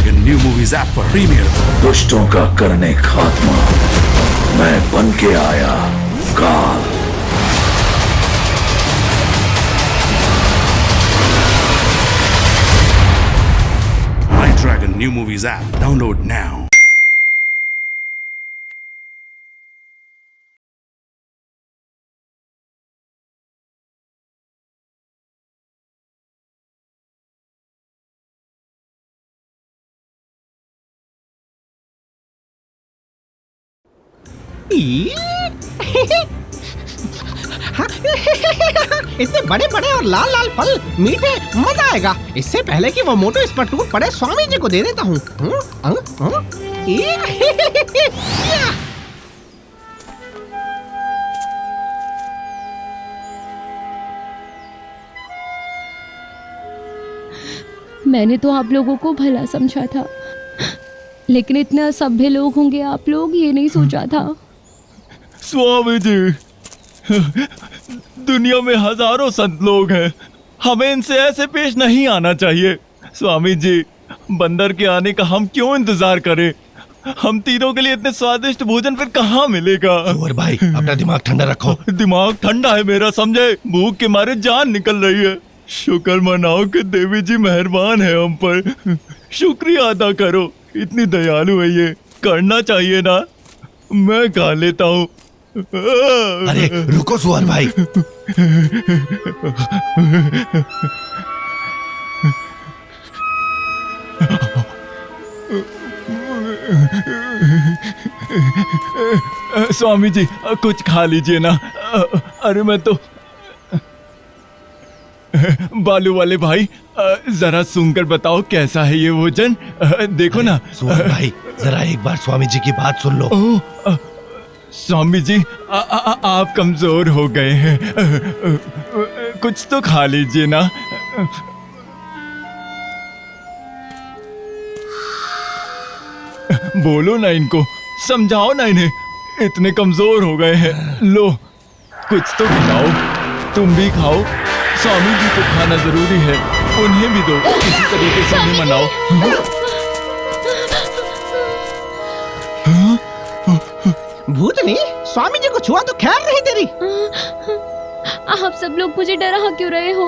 Dragon new movies app पर premiere. दुष्टों का करने खात्मा, मैं बन के आया काल। My Dragon new movies app download now। इतने बड़े बड़े और लाल लाल फल मीठे, मजा आएगा। इससे पहले कि वो मोटो इस पर टूट पड़े, स्वामी जी को दे देता हूँ। मैंने तो आप लोगों को भला समझा था, लेकिन इतने असभ्य लोग होंगे आप लोग, ये नहीं सोचा था। स्वामी जी, दुनिया में हजारों संत लोग हैं, हमें इनसे ऐसे पेश नहीं आना चाहिए। स्वामी जी, बंदर के आने का हम क्यों इंतजार करें? हम तीनों के लिए इतने स्वादिष्ट भोजन फिर कहाँ मिलेगा? सुअर भाई, अपना दिमाग ठंडा रखो। दिमाग ठंडा है मेरा, समझे? भूख के मारे जान निकल रही है। शुक्र मनाओ कि देवी जी मेहरबान है हम पर। शुक्रिया अदा करो, इतनी दयालु है ये, करना चाहिए ना। मैं खा लेता हूँ। अरे रुको सुअर भाई। स्वामी जी, कुछ खा लीजिए ना। अरे मैं तो बालू वाले भाई, जरा सुनकर बताओ कैसा है ये भोजन। देखो ना। सुअर भाई, जरा एक बार स्वामी जी की बात सुन लो। स्वामी जी, आप कमजोर हो गए हैं, कुछ तो खा लीजिए ना। बोलो ना इनको, समझाओ ना इन्हें, इतने कमजोर हो गए हैं। लो, कुछ तो खिलाओ, तुम भी खाओ। स्वामी जी को खाना जरूरी है, उन्हें भी दो, इसी तरीके से उन्हें मनाओ। भूतनी, स्वामी जी को छुआ तो खैर नहीं तेरी। आप सब लोग मुझे डरा क्यों रहे हो?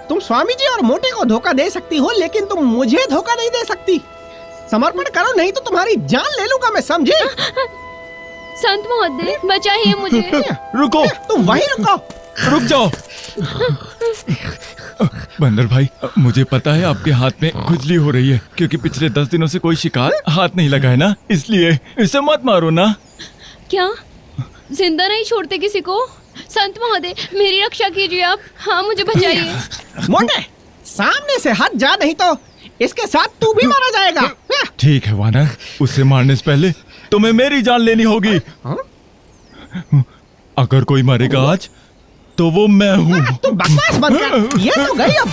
तुम स्वामी जी और मोटे को धोखा दे सकती हो, लेकिन तुम मुझे धोखा नहीं दे सकती। समर्पण करो, नहीं तो तुम्हारी जान ले लूंगा मैं, समझे? संत महोदय, बचाइए मुझे। रुको, तुम वहीं रुको। रुक जाओ। बंदर भाई, मुझे पता है आपके हाथ में खुजली हो रही है, क्योंकि पिछले 10 दिनों से कोई शिकार हाथ नहीं लगा है ना, इसलिए इसे मत मारो ना। क्या जिंदा नहीं छोड़ते किसी को? संत महोदय, मेरी रक्षा कीजिए आप। हाँ, मुझे बचाइए। मोटे, सामने से हट जा, नहीं तो इसके साथ तू भी मारा जाएगा। ठीक है वानर, उसे मारने से पहले तुम्हें मेरी जान लेनी होगी। अगर कोई मरेगा आज, तो वो मैं हूँ। तू बकवास बंद कर, ये तो गई अब।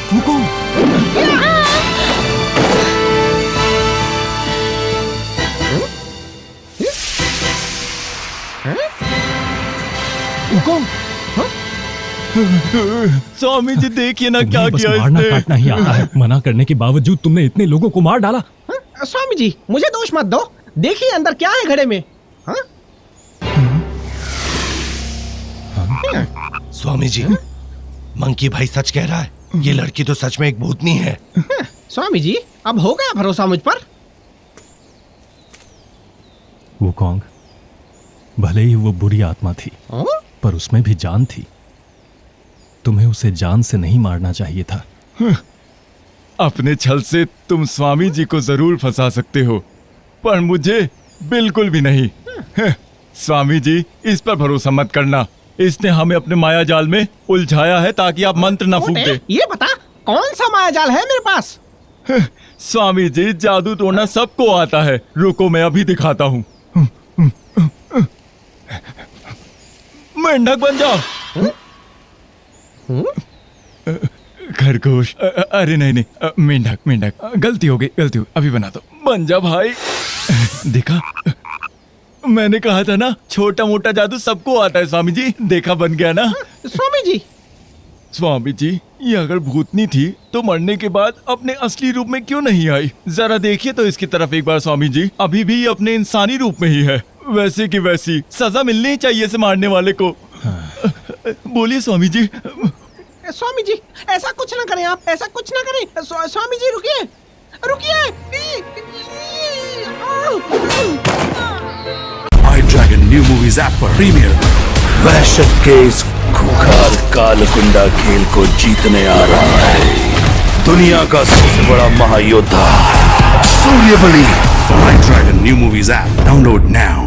स्वामी जी, देखिए ना क्या बस किया मारना इसने। काटना ही आता है। मना करने के बावजूद तुमने इतने लोगों को मार डाला। स्वामी जी, मुझे दोष मत दो, देखिए अंदर क्या है घड़े में। स्वामी जी, मंकी भाई सच कह रहा है, ये लड़की तो सच में एक भूतनी है। स्वामी जी, अब हो गया भरोसा मुझ पर। वुकोंग, भले ही वो बुरी आत्मा थी, पर उसमें भी जान थी। तुम्हें उसे जान से नहीं मारना चाहिए था। अपने छल से तुम स्वामी जी को जरूर फंसा सकते हो, पर मुझे बिल्कुल भी नहीं। स्वामी जी, इस पर भरोसा मत करना। इसने हमें अपने माया जाल में उलझाया है ताकि आप मंत्र न फूंक दे। ये बता, कौन सा माया जाल है मेरे पास? स्वामी जी, जादू टोना सबको आता है। रुको, मैं अभी दिखाता हूँ। मेंढक बन जाओ। खरगोश, अरे नहीं, मेंढक मेंढक, गलती हो गई, अभी बना दो। बन जा भाई। देखा, मैंने कहा था ना, छोटा मोटा जादू सबको आता है। स्वामी जी, देखा, बन गया ना। स्वामी जी, स्वामी जी, ये अगर भूतनी थी तो मरने के बाद अपने असली रूप में क्यों नहीं आई? जरा देखिए तो इसकी तरफ एक बार स्वामी जी, अभी भी अपने इंसानी रूप में ही है, वैसे की वैसी। सजा मिलनी ही चाहिए इसे मारने वाले को। बोलिए स्वामी जी। स्वामी जी ऐसा कुछ ना करें, आप ऐसा कुछ ना करें। स्वामी जी रुकिए, रुकिए। iDragon New Movies app पर प्रीमियर। वहशत के इस खुखार कालकुंडा खेल को जीतने आ रहा है दुनिया का सबसे बड़ा महायोद्धा Suryabali. iDragon New Movies app. Download now.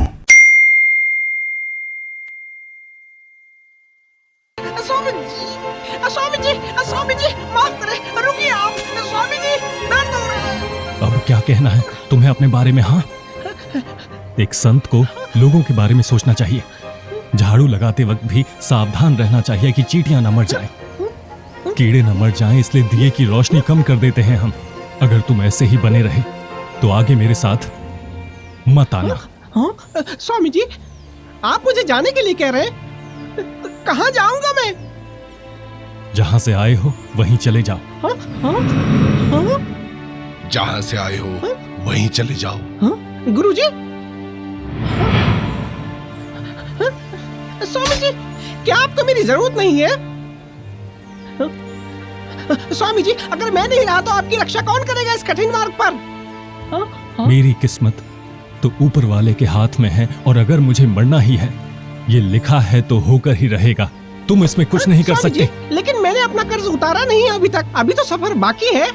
स्वामी जी माफ करें, रुकिए आप। स्वामी जी दर्द हो रहा है। अब क्या कहना है तुम्हें अपने बारे में? हाँ, एक संत को लोगों के बारे में सोचना चाहिए। झाड़ू लगाते वक्त भी सावधान रहना चाहिए कि चींटियां न मर जाएं, कीड़े न मर जाएं, इसलिए दिए की रोशनी कम कर देते हैं हम। अगर तुम ऐसे ही बने रहे तो आगे मेरे साथ मत आना। स्वामी जी आप मुझे जाने के लिए कह रहे हैं? कहाँ जाऊंगा मैं? जहां से आए हो वहीं चले जाओ। जहां से आए हो वहीं चले जाओ। गुरुजी। स्वामी जी क्या आपको मेरी जरूरत नहीं है? स्वामी जी अगर मैं नहीं रहा तो आपकी रक्षा कौन करेगा इस कठिन मार्ग पर? मेरी किस्मत तो ऊपर वाले के हाथ में है, और अगर मुझे मरना ही है, ये लिखा है तो होकर ही रहेगा। तुम इसमें कुछ नहीं कर सकते। लेकिन मैंने अपना कर्ज उतारा नहीं है अभी तक, अभी तो सफर बाकी है।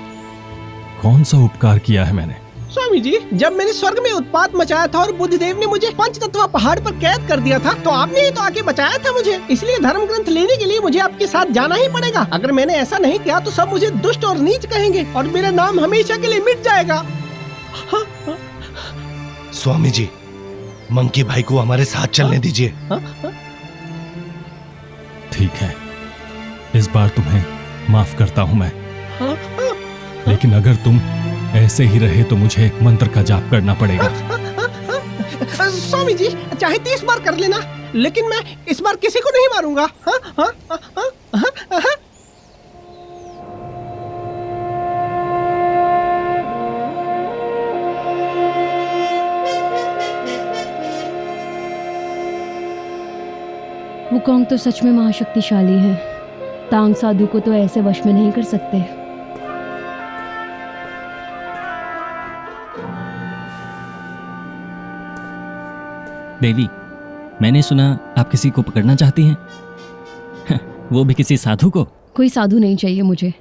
कौन सा उपकार किया है मैंने? स्वामी जी जब मैंने स्वर्ग में उत्पात मचाया था और बुद्धदेव ने मुझे पंचतत्व पहाड़ पर कैद कर दिया था, तो आपने ही तो आके बचाया था मुझे। इसलिए धर्म ग्रंथ लेने के लिए मुझे आपके साथ जाना ही पड़ेगा। अगर मैंने ऐसा नहीं किया तो सब मुझे दुष्ट और नीच कहेंगे और मेरा नाम हमेशा के लिए मिट जाएगा। स्वामी जी मंकी भाई को हमारे साथ चलने दीजिए। ठीक है, इस बार तुम्हें माफ करता हूं मैं, लेकिन अगर तुम ऐसे ही रहे तो मुझे मंत्र का जाप करना पड़ेगा। स्वामी जी चाहे 30 बार कर लेना, लेकिन मैं इस बार किसी को नहीं मारूंगा। वुकोंग तो सच में महाशक्तिशाली है। तांग साधु को तो ऐसे वश में नहीं कर सकते। देवी, मैंने सुना आप किसी को पकड़ना चाहती हैं। वो भी किसी साधु को? कोई साधु नहीं चाहिए मुझे।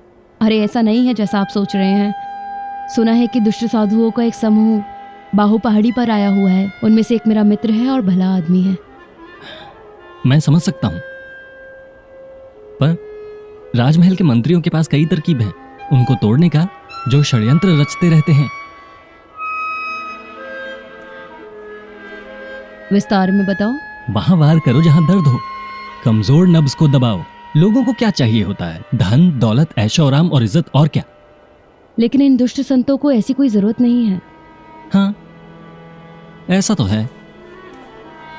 अरे ऐसा नहीं है जैसा आप सोच रहे हैं। सुना है कि दुष्ट साधुओं का एक समूह बाहु पहाड़ी पर आया हुआ है। उनमें से एक मेरा मित्र है और भला आदमी है। मैं समझ सकता हूं, पर राजमहल के मंत्रियों के पास कई तरकीब हैं उनको तोड़ने का, जो षड्यंत्र रचते रहते हैं। विस्तार में बताओ। वहां वार करो जहां दर्द हो, कमजोर नब्ज को दबाओ। लोगों को क्या चाहिए होता है? धन, दौलत, ऐशो आराम और इज्जत, और क्या? लेकिन इन दुष्ट संतों को ऐसी कोई जरूरत नहीं है। हाँ, ऐसा तो है,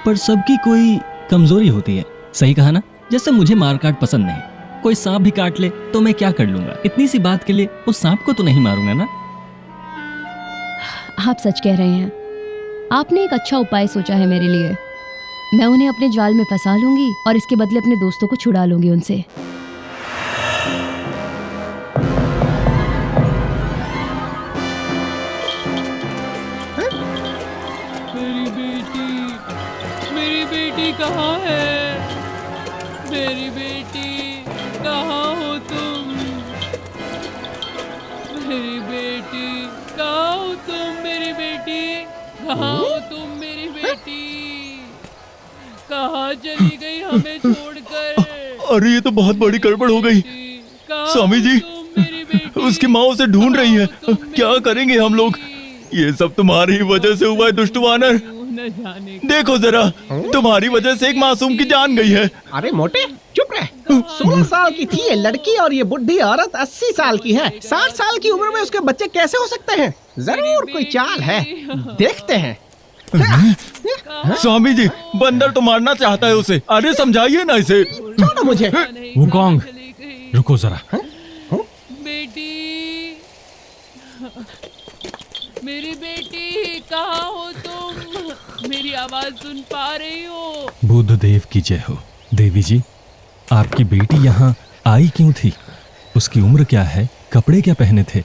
पर सबकी कोई कमजोरी होती है। सही कहा ना? जैसे मुझे मारकाट पसंद नहीं, कोई सांप भी काट ले तो मैं क्या कर लूंगा? इतनी सी बात के लिए उस सांप को तो नहीं मारूंगा ना। आप सच कह रहे हैं। आपने एक अच्छा उपाय सोचा है मेरे लिए। मैं उन्हें अपने जाल में फंसा लूंगी और इसके बदले अपने दोस्तों को छुड़ा लूंगी उनसे। मेरी बेटी कहाँ है? मेरी बेटी कहाँ हो तुम? मेरी बेटी कहाँ हो तुम? मेरी बेटी कहाँ हो तुम? मेरी बेटी कहाँ चली गई हमें छोड़कर? अरे ये तो बहुत बड़ी गड़बड़ हो गई। स्वामी जी उसकी माँ उसे ढूंढ रही है। क्या करेंगे हम लोग? ये सब तुम्हारी ही वजह से हुआ है दुष्ट वानर। देखो जरा, तुम्हारी वजह से एक मासूम की जान गई है। अरे मोटे चुप रह। 16 साल की थी ये लड़की और ये बुढ़ी औरत 80 साल की है। 60 साल की उम्र में उसके बच्चे कैसे हो सकते हैं? जरूर कोई चाल है, देखते हैं। स्वामी जी बंदर तो मारना चाहता है उसे। अरे समझाइए ना इसे। छोड़ो मुझे। वुकोंग, रुको जरा। बेटी, मेरी बेटी, कहाँ हो तुम? मेरी आवाज सुन पा रही हो? बुद्ध देव की जय हो। देवी जी, आपकी बेटी यहाँ आई क्यों थी? उसकी उम्र क्या है? कपड़े क्या पहने थे?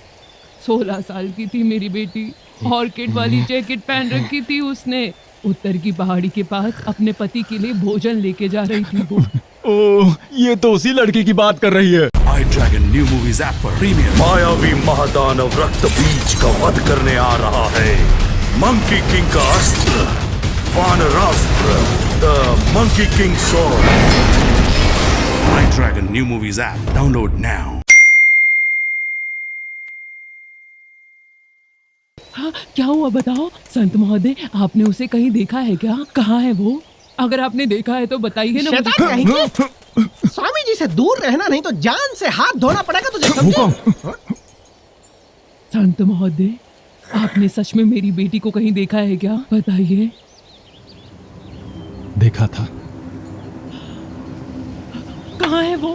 16 साल की थी मेरी बेटी। ऑर्किड वाली जैकेट पहन रखी थी उसने। उत्तर की पहाड़ी के पास अपने पति के लिए भोजन लेके जा रही थी वो। ओह, ये तो उसी लड़की की बात कर रही है। iDragon New Movies app पर प्रीमियर। मायावी महादानव रक्त बीज का वध करने आ रहा है। मंकी किंग का अस्त्र, वानरास्त्र, the monkey king sword. iDragon New Movies app. Download now. हाँ, क्या हुआ बताओ? संत महोदय, आपने उसे कहीं देखा है क्या? कहाँ है वो? अगर आपने देखा है तो बताइए ना मुझे। शैतान कहेंगे। स्वामी जी से दूर रहना, नहीं तो जान से हाथ धोना पड़ेगा तुझे, समझे? संत महोदय, आपने सच में मेरी बेटी को कहीं देखा है क्या? बताइए। देखा था। कहाँ है वो?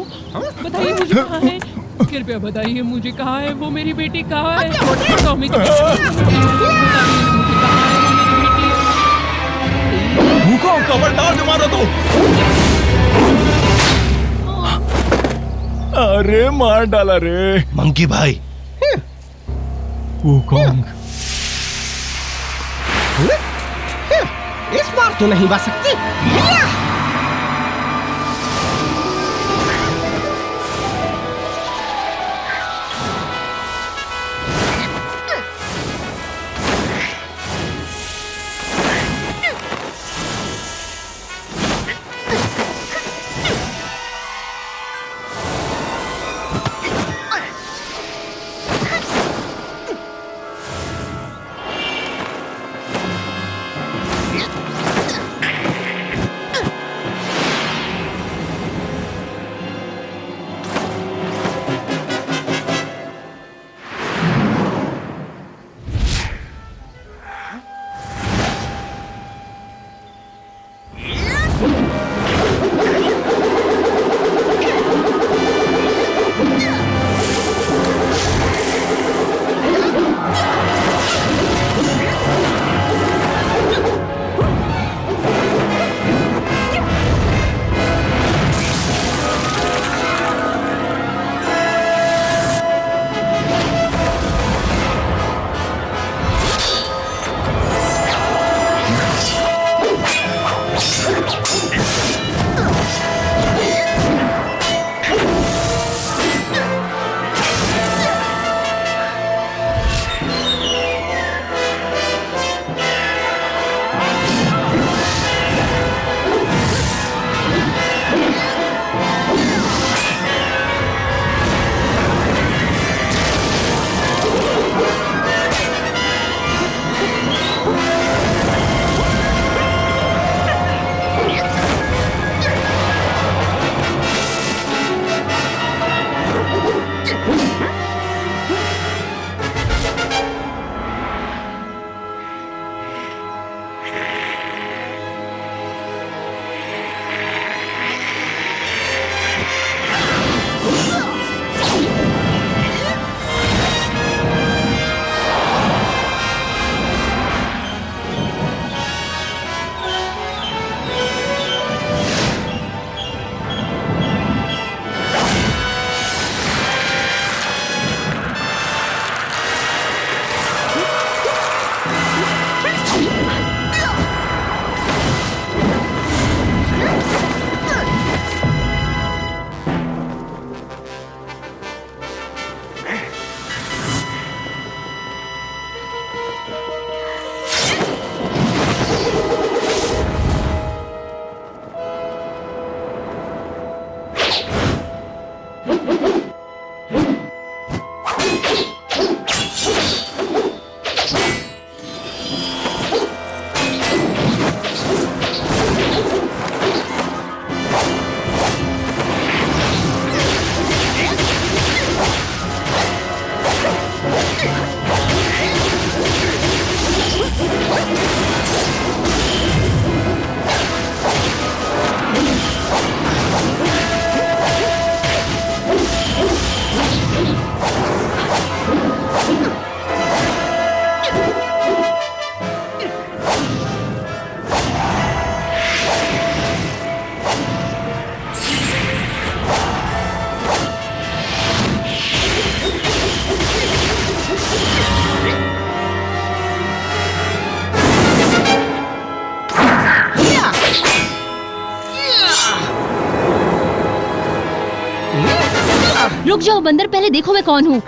बताइए मुझे, कहाँ है? कृपया बताइए मुझे, कहाँ है वो? मेरी बेटी कहाँ है? स्वामी जी, बताइए ना मुझे, कहाँ है वो मेरी बेटी? भूखो, खबरदार न मारो तो। अरे मार डाला रे। मंकी भाई, वुकोंग, इस बार तो नहीं बच सकती। रुक जाओ बंदर, पहले देखो मैं कौन हूँ।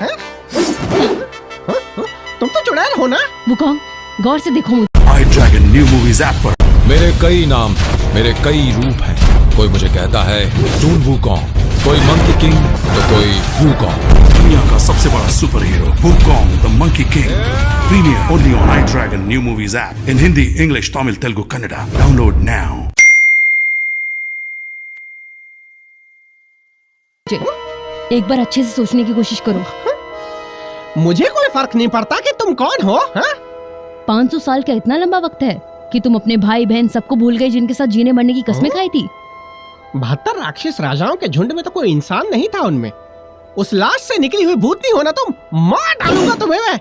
तुम तो चुड़ैल हो ना? वो कौन? गौर से देखो मुझे। iDragon New Movies app पर मेरे कई नाम, मेरे कई रूप हैं। कोई मुझे कहता है टून वूकॉन्ग, कोई मंकी किंग तो कोई वूकॉन्ग। दुनिया का सबसे बड़ा super hero Wukong the monkey king. Premiere only on iDragon New Movies app in Hindi, English, Tamil, Telugu, Kannada. Download now. एक बार अच्छे से सोचने की कोशिश करो। मुझे कोई फर्क नहीं पड़ता कि तुम कौन हो। 500 साल का इतना लंबा वक्त है कि तुम अपने भाई बहन सबको भूल गए जिनके साथ जीने मरने की कस्में खाई थी। 72 राक्षस राजाओं के झुंड में तो कोई इंसान नहीं था उनमें। उस लाश से निकली हुई भूतनी हो ना तुम। मार डालूंगा तुम्हें मैं।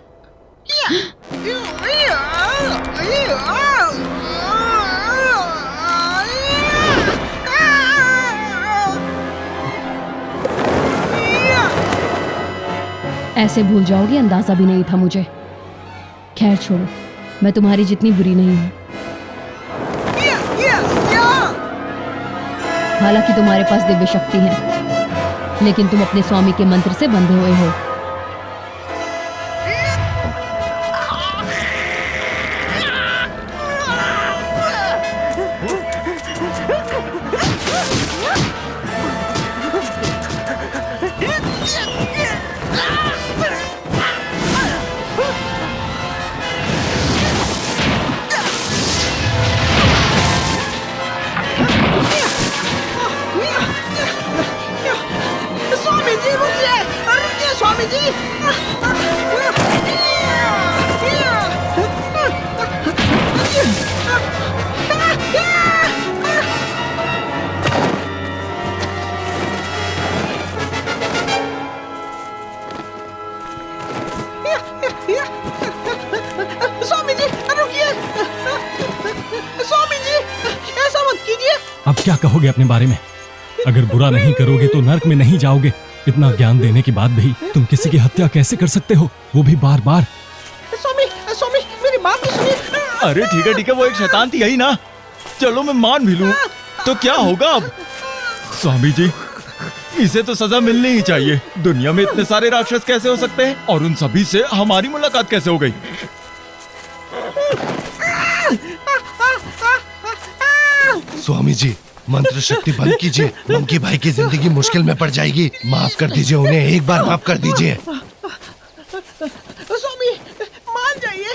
ऐसे भूल जाओगे अंदाजा भी नहीं था मुझे। खैर छोड़ो, मैं तुम्हारी जितनी बुरी नहीं हूँ। हालांकि तुम्हारे पास दिव्य शक्ति है, लेकिन तुम अपने स्वामी के मंत्र से बंधे हुए हो। स्वामी जी रुकिए, रुकिए स्वामी जी। स्वामी जी रुकिए, स्वामी जी ऐसा मत कीजिए। अब क्या कहोगे अपने बारे में? अगर बुरा नहीं करोगे तो नर्क में नहीं जाओगे। इतना ज्ञान देने के बाद भी तुम किसी की हत्या कैसे कर सकते हो, वो भी बार बार? स्वामी स्वामी मेरी बात तो सुनिए। अरे ठीक है, वो एक शैतान थी यही ना। चलो मैं मान भी लूं तो क्या होगा अब? स्वामी जी, इसे तो सजा मिलनी ही चाहिए। दुनिया में इतने सारे राक्षस कैसे हो सकते हैं और उन सभी से हमारी मुलाकात कैसे हो गई? स्वामी जी, मंत्र शक्ति बंद कीजिए। मंकी भाई की जिंदगी मुश्किल में पड़ जाएगी। माफ कर दीजिए उन्हें, एक बार माफ कर दीजिए। स्वामी मान जाइए।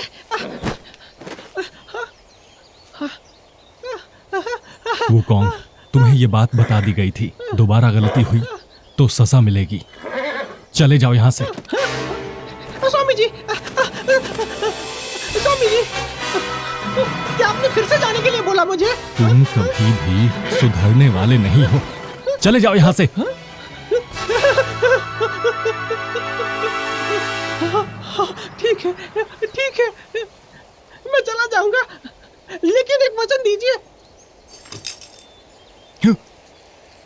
वो कौन? तुम्हें ये बात बता दी गई थी, दोबारा गलती हुई तो सजा मिलेगी। चले जाओ यहाँ से। स्वामी जी, स्वामी जी, क्या आपने फिर से जाने के लिए बोला मुझे? तुम कभी भी सुधरने वाले नहीं हो। चले जाओ यहाँ से। ठीक है, ठीक है, मैं चला जाऊंगा, लेकिन एक वचन दीजिए।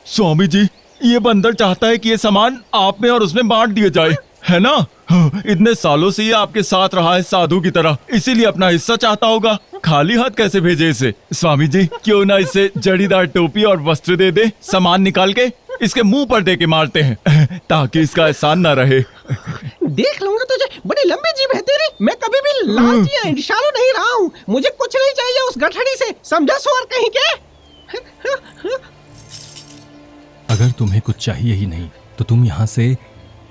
स्वामी जी, ये बंदर चाहता है कि ये सामान आप में और उसमें बांट दिया जाए, है ना? इतने सालों से ये आपके साथ रहा है साधु की तरह, इसीलिए अपना हिस्सा चाहता होगा। खाली हाथ कैसे भेजे इसे? स्वामी जी, क्यों ना इसे जड़ीदार टोपी और वस्त्र दे दे। सामान निकाल के इसके मुंह पर दे के मारते हैं ताकि इसका एहसान ना रहे। देख लूंगा तुझे। बड़ी लंबी जीभ है तेरी। मैं कभी भी लालची या ईर्ष्यालु नहीं रहा हूँ। मुझे कुछ नहीं चाहिए उस गठड़ी से, समझा सुअर कहीं के? अगर तुम्हें कुछ चाहिए ही नहीं तो तुम यहाँ से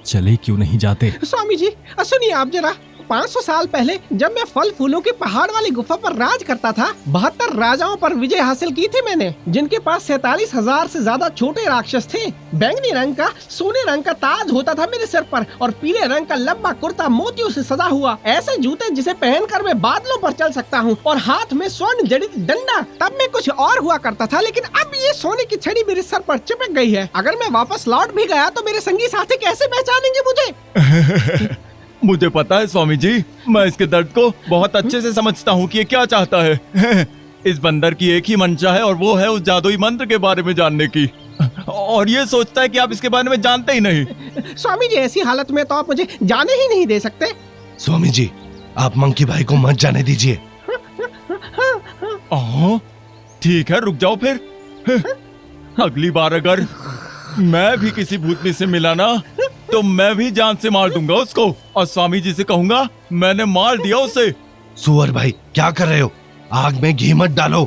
चले क्यों नहीं जाते? स्वामी जी सुनिए आप जरा। 500 साल पहले जब मैं फल फूलों की पहाड़ वाली गुफा पर राज करता था, 72 राजाओं पर विजय हासिल की थी मैंने, जिनके पास 47,000 से ज्यादा छोटे राक्षस थे। बैंगनी रंग का सोने रंग का ताज होता था मेरे सिर पर और पीले रंग का लंबा कुर्ता मोतियों से सजा हुआ, ऐसे जूते जिसे पहनकर मैं बादलों पर चल सकता हूँ, और हाथ में स्वर्ण जड़ित डंडा। तब मैं कुछ और हुआ करता था, लेकिन अब ये सोने की छड़ी मेरे सर पर चिपक गई है। अगर मैं वापस लौट भी गया तो मेरे संगी साथी कैसे पहचानेंगे मुझे? मुझे पता है स्वामी जी, मैं इसके दर्द को बहुत अच्छे से समझता हूँ कि ये क्या चाहता है। इस बंदर की एक ही मंशा है और वो है उस जादुई मंत्र के बारे में जानने की, और ये सोचता है कि आप इसके बारे में जानते ही नहीं। स्वामी जी, ऐसी हालत में तो आप मुझे जाने ही नहीं दे सकते। स्वामी जी, आप मंकी भाई को मत जाने दीजिए। ठीक है, रुक जाओ फिर। अगली बार अगर मैं भी किसी भूतनी से मिला ना तो मैं भी जान से मार दूंगा उसको और स्वामी जी से कहूंगा मैंने मार दिया उसे। सुअर भाई क्या कर रहे हो? आग में घी मत डालो।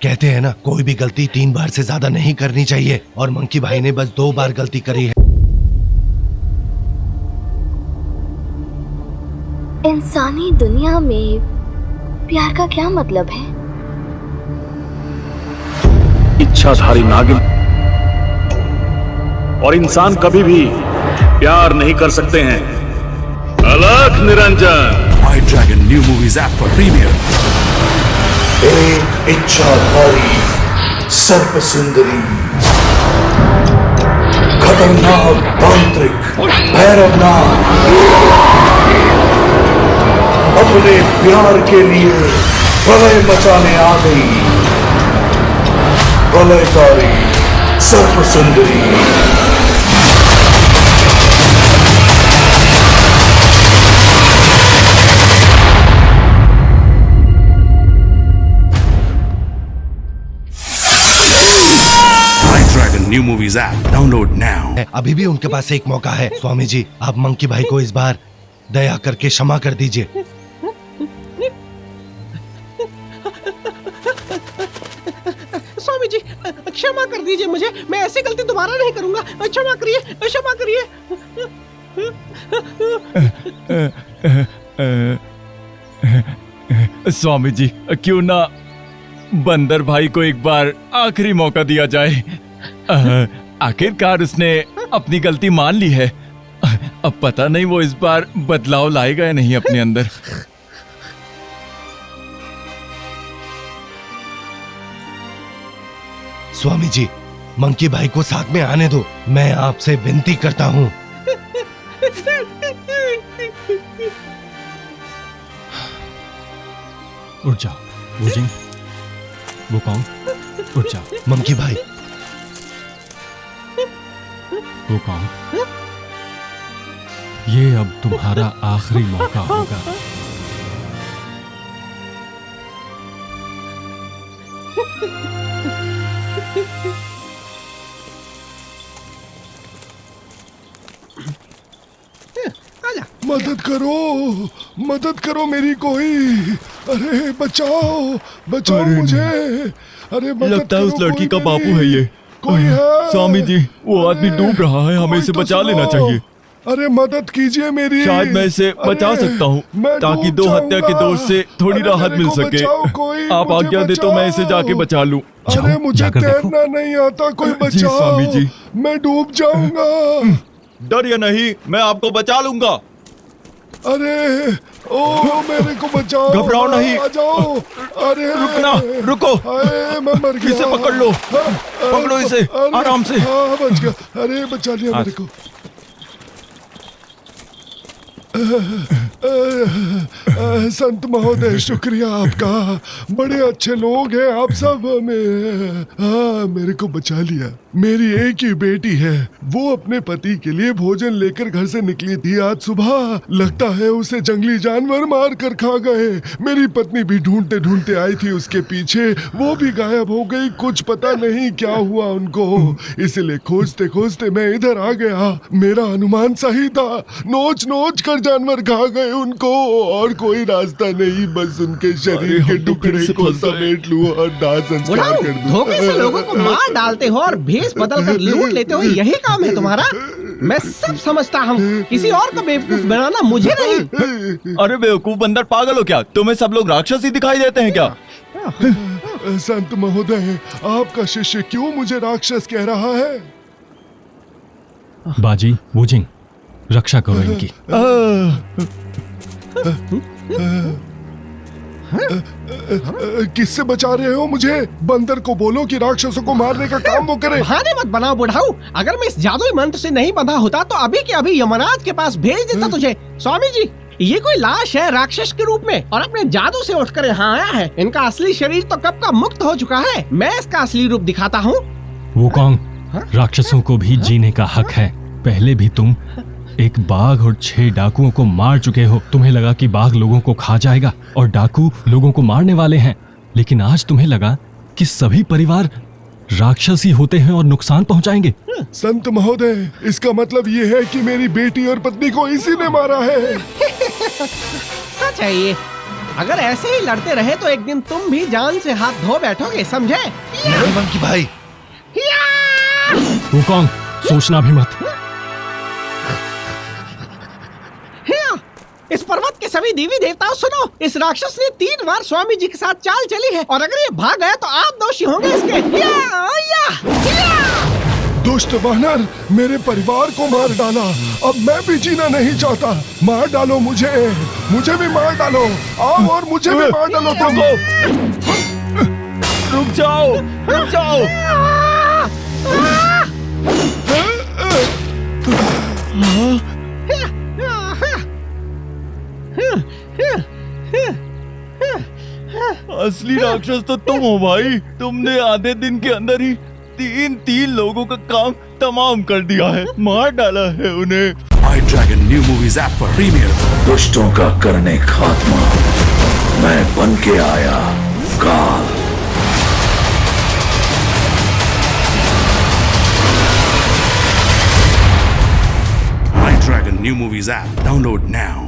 कहते हैं ना, कोई भी गलती 3 बार से ज्यादा नहीं करनी चाहिए, और मंकी भाई ने बस 2 बार गलती करी है। इंसानी दुनिया में प्यार का क्या मतलब है? इच्छाधारी नागिन और इंसान कभी भी प्यार नहीं कर सकते हैं। अलख Niranjan. iDragon New Movies app for premiere. एक इच्छाधारी सर्प सुंदरी, खतरनाक तांत्रिक भैरवनाथ अपने प्यार के लिए प्रलय मचाने आ गई। प्रलयकारी सर्प सुंदरी। iDragon New Movies app. Download now. अभी भी उनके पास एक मौका है। स्वामी जी, आप मंकी भाई को इस बार दया करके क्षमा कर दीजिए। स्वामी जी क्षमा कर दीजिए मुझे, मैं ऐसी गलती दोबारा नहीं करूंगा। क्षमा करिए, क्षमा करिए। स्वामी जी, क्यों ना बंदर भाई को एक बार आखिरी मौका दिया जाए। आखिरकार उसने अपनी गलती मान ली है। अब पता नहीं वो इस बार बदलाव लाएगा या नहीं अपने अंदर। स्वामी जी, मंकी भाई को साथ में आने दो। मैं आपसे विनती करता हूँ। उठ जाओ वुजिंग। वो कौन? उठ जाओ। मंकी भाई। वो कौन? ये अब तुम्हारा आखिरी मौका होगा। मदद करो, मदद करो मेरी कोई। अरे बचाओ, बचाओ मुझे। अरे लगता है उस लड़की का बापू है ये। कोई है? स्वामी जी, वो आदमी डूब रहा है, हमें इसे बचा लेना चाहिए। अरे मदद कीजिए मेरी। शायद मैं इसे बचा सकता हूँ ताकि 2 हत्या के दोष से थोड़ी राहत मिल सके। आप आज्ञा दे तो मैं इसे जाके बचा लूं। अरे मुझे तैरना नहीं आता, कोई बचाओ। जी स्वामी जी। मैं डूब जाऊंगा। डरिए नहीं, मैं आपको बचा लूंगा। अरे ओ मेरे को बचाओ। घबराओ नहीं। आ जाओ। अरे रुकना, रुको। मैं मर गया। इसे पकड़ लो। पकड़ो इसे आराम से। हाँ बच गया। अरे बचा लिया मेरे को। संत महोदय, शुक्रिया आपका। बड़े अच्छे लोग हैं आप सब। मेरे को बचा लिया। मेरी एक ही बेटी है, वो अपने पति के लिए भोजन लेकर घर से निकली थी आज सुबह। लगता है उसे जंगली जानवर मार कर खा गए। मेरी पत्नी भी ढूंढते ढूंढते आई थी उसके पीछे, वो भी गायब हो गई। कुछ पता नहीं क्या हुआ उनको, इसलिए खोजते खोजते मैं इधर आ गया। मेरा अनुमान सही था, नोच नोच कर जानवर खा गए उनको, और कोई रास्ता नहीं, बस उनके शरीर के टुकड़े को समेट लूं और दाह संस्कार कर दूं। धोखे से लोगों को मार डालते हो और भेष बदल कर लूट लेते हो, यही काम है तुम्हारा। मैं सब समझता हूँ, किसी और को बेवकूफ बनाना मुझे नहीं। अरे बेवकूफ बंदर, पागल हो क्या? तुम्हें सब लोग राक्षस ही दिखाई देते हैं क्या? संत महोदय, आपका शिष्य क्यों मुझे राक्षस कह रहा है? बाजी, वुजिंग, रक्षा करो इनकी। किससे बचा रहे हो मुझे? बंदर को बोलो कि राक्षसों को मारने का काम वो करे। बहाने मत बनाओ बुढ़ाऊ। अगर मैं इस जादुई मंत्र से नहीं बंधा होता तो अभी के अभी यमराज के पास भेज देता तुझे। स्वामी जी, ये कोई लाश है राक्षस के रूप में, और अपने जादू से उठकर यहाँ आया है। इनका असली शरीर तो कब का मुक्त हो चुका है। मैं इसका असली रूप दिखाता हूँ। वो कौन? राक्षसों को भी जीने का हक है। पहले भी तुम एक बाघ और 6 डाकुओं को मार चुके हो। तुम्हें लगा कि बाघ लोगों को खा जाएगा और डाकू लोगों को मारने वाले हैं, लेकिन आज तुम्हें लगा कि सभी परिवार राक्षस ही होते हैं और नुकसान पहुंचाएंगे। संत महोदय, इसका मतलब ये है कि मेरी बेटी और पत्नी को इसी ने मारा है। सच है ये। अगर ऐसे ही लड़ते रहे तो एक दिन तुम भी जान से हाथ धो बैठोगे, समझे? नहीं मंकी भाई। वुकोंग, सोचना भी मत। इस पर्वत के सभी देवी देवताओं सुनो, इस राक्षस ने 3 बार स्वामी जी के साथ चाल चली है और अगर ये भाग गया तो आप दोषी होंगे इसके। दुष्ट वानर, मेरे परिवार को मार डाला, अब मैं भी जीना नहीं चाहता। मार डालो मुझे भी मार डालो। आओ और मुझे भी मार डालो तुम। रुक जाओ, रुक जाओ। असली राक्षस तो तुम हो भाई। तुमने आधे दिन के अंदर ही तीन लोगों का काम तमाम कर दिया है, मार डाला है उन्हें। IDragon new movies app पर प्रीमियर। दुष्टों का करने खात्मा, मैं बन के आया काल। IDragon new movies app download now.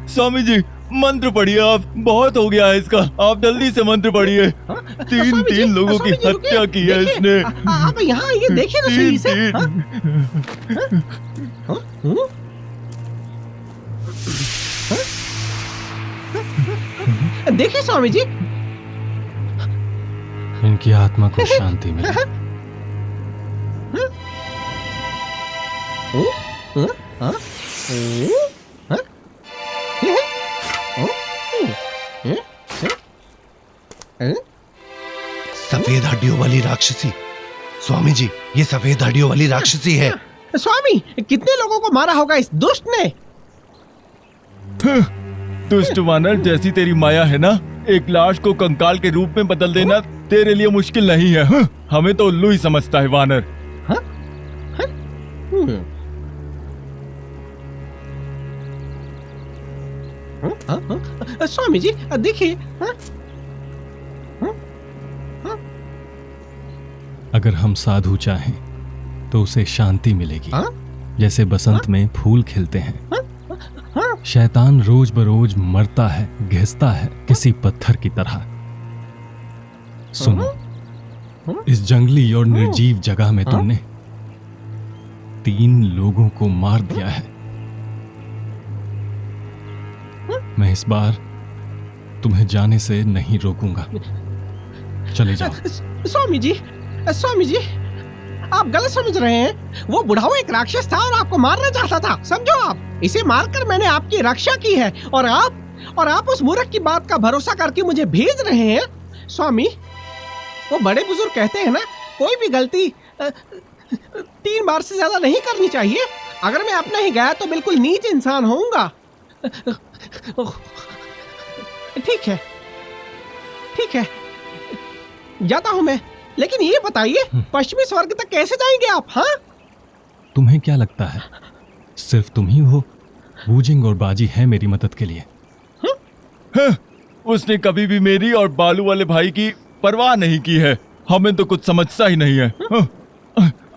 Swami ji, मंत्र पढ़िए आप। बहुत हो गया है इसका, आप जल्दी से मंत्र पढ़िए। तीन लोगों की हत्या की है इसने। आप यहाँ ये देखिए तो सही से। देखिए स्वामी जी, इनकी आत्मा को शांति मिले। सफेद हड्डियों वाली राक्षसी। स्वामी जी, ये सफेद हड्डियों वाली राक्षसी है। स्वामी, कितने लोगों को मारा होगा इस दुष्ट ने? दुष्ट वानर, जैसी तेरी माया है ना, एक लाश को कंकाल के रूप में बदल देना तेरे लिए मुश्किल नहीं है। हमें तो उल्लू ही समझता है वानर। स्वामी जी देखिए। अगर हम साधु चाहें तो उसे शांति मिलेगी। जैसे बसंत में फूल खिलते हैं। शैतान रोज बरोज मरता है, घिसता है किसी पत्थर की तरह। सुनो, इस जंगली और निर्जीव जगह में तुमने 3 लोगों को मार दिया है। मैं इस बार तुम्हें जाने से नहीं रोकूंगा। चले जाओ। स्वामी जी, स्वामी जी, आप गलत समझ रहे हैं। वो बुढ़ाऊ एक राक्षस था और आपको मारना चाहता था, समझो आप। इसे मारकर मैंने आपकी रक्षा की है और आप उस मूर्ख की बात का भरोसा करके मुझे भेज रहे हैं। स्वामी, वो बड़े बुजुर्ग कहते हैं ना, कोई भी गलती 3 बार से ज्यादा नहीं करनी चाहिए। अगर मैं अपना ही गया तो बिल्कुल नीच इंसान होऊंगा। ठीक है, ठीक है, जाता हूं मैं। लेकिन ये बताइए, पश्चिमी स्वर्ग तक कैसे जाएंगे आप? हाँ, तुम्हें क्या लगता है सिर्फ तुम ही हो? वूजिंग और बाजी है मेरी मदद के लिए। उसने कभी भी मेरी और बालू वाले भाई की परवाह नहीं की है। हमें तो कुछ समझता ही नहीं है।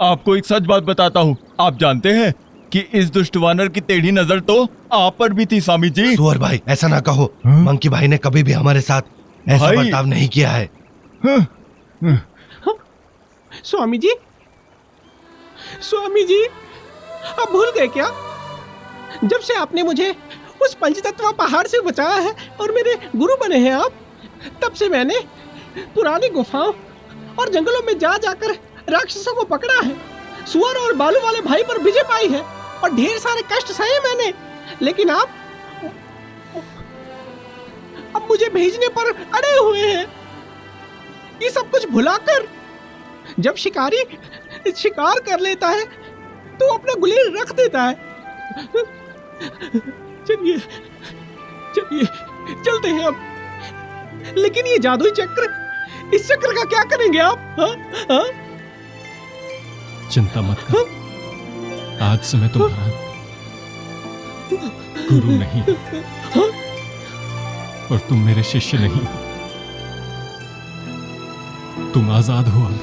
आपको एक सच बात बताता हूँ। आप जानते हैं कि इस दुष्ट वानर की टेढ़ी नजर तो आप पर भी थी स्वामी जी। सुअर भाई, ऐसा ना कहो। मंकी भाई ने कभी भी हमारे साथ ऐसा बर्ताव नहीं किया है। स्वामी जी, स्वामी जी, आप भूल गए क्या? जब से आपने मुझे उस पंचतत्व पहाड़ से बचाया है और मेरे गुरु बने हैं आप, तब से मैंने पुरानी गुफाओं और जंगलों में जाकर राक्षसों को पकड़ा है। सुअर और बालू वाले भाई पर विजय पाई है और ढेर सारे कष्ट सहे मैंने। लेकिन आप अब मुझे भेजने पर अड़े हुए हैं। ये सब कुछ भुलाकर जब शिकारी शिकार कर लेता है तो अपना गुलेल रख देता है। चलिए चलिए चलते हैं अब। लेकिन ये जादुई चक्र, इस चक्र का क्या करेंगे आप? हाँ? हाँ? चिंता मत कर, आज से मैं तुम्हारा गुरु नहीं, और तुम मेरे शिष्य नहीं हो। तुम आजाद हो अब।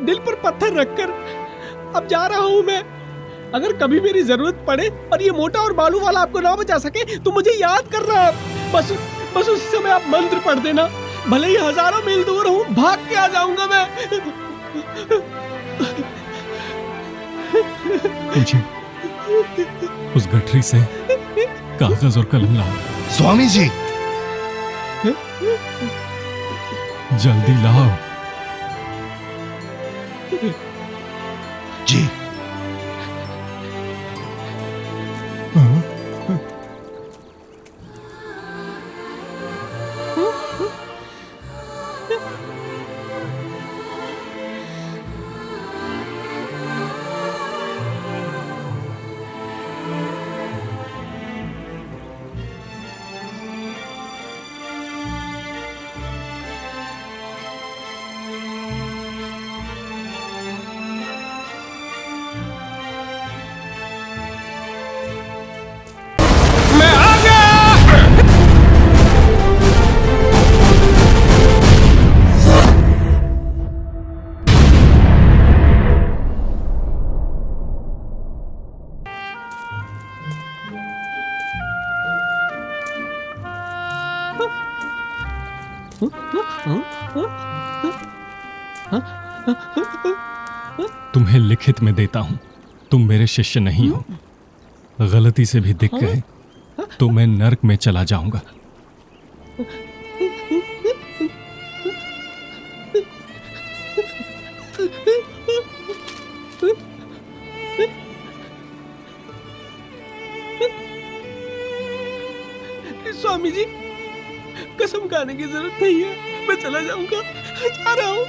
दिल पर पत्थर रखकर अब जा रहा हूँ मैं। अगर कभी मेरी जरूरत पड़े और ये मोटा और बालू वाला आपको ना बचा सके तो मुझे याद करना आप। बस उस समय आप मंत्र पढ़ देना। भले ही हजारों मील दूर हूँ, भाग के आ जाऊंगा मैं। मुझे उस गठरी से कागज और कलम लाओ। स्वामी जी, जल्दी लाओ। जी। तुम्हें लिखित में देता हूं, तुम मेरे शिष्य नहीं हो। गलती से भी दिख गए तो मैं नरक में चला जाऊंगा। स्वामी जी, कसम खाने की जरूरत नहीं है, मैं चला जाऊंगा, जा रहा हूं।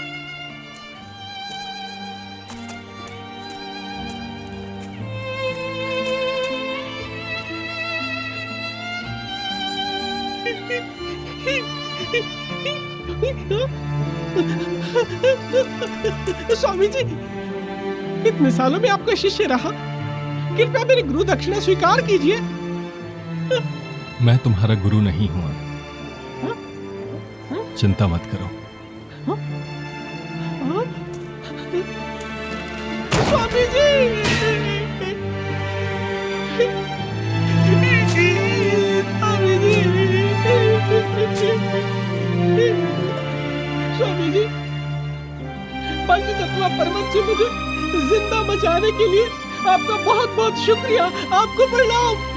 स्वामी जी, इतने सालों में आपका शिष्य रहा, कृपया मेरी गुरु दक्षिणा स्वीकार कीजिए। मैं तुम्हारा गुरु नहीं हूं, चिंता मत करो। स्वामी जी, स्वामी जी, पंचतत्व परमत से मुझे जिंदा बचाने के लिए आपका बहुत बहुत शुक्रिया। आपको प्रणाम।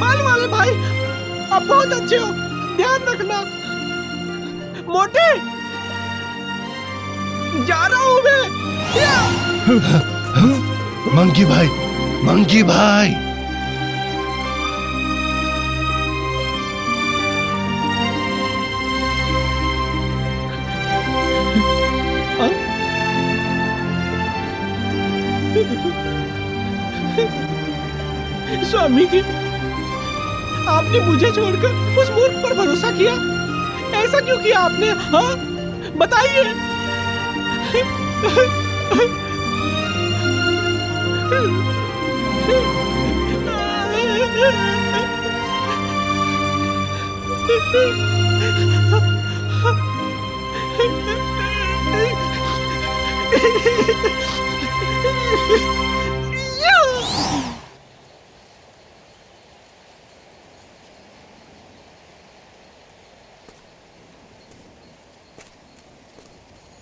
बाल वाले भाई, आप बहुत अच्छे हो, ध्यान रखना। मोटे, जा रहा हूं मैं। मंकी भाई, मंकी भाई। स्वामी जी, आपने मुझे छोड़कर उस मूर्ख पर भरोसा किया। ऐसा क्यों किया आपने? हाँ, बताइए।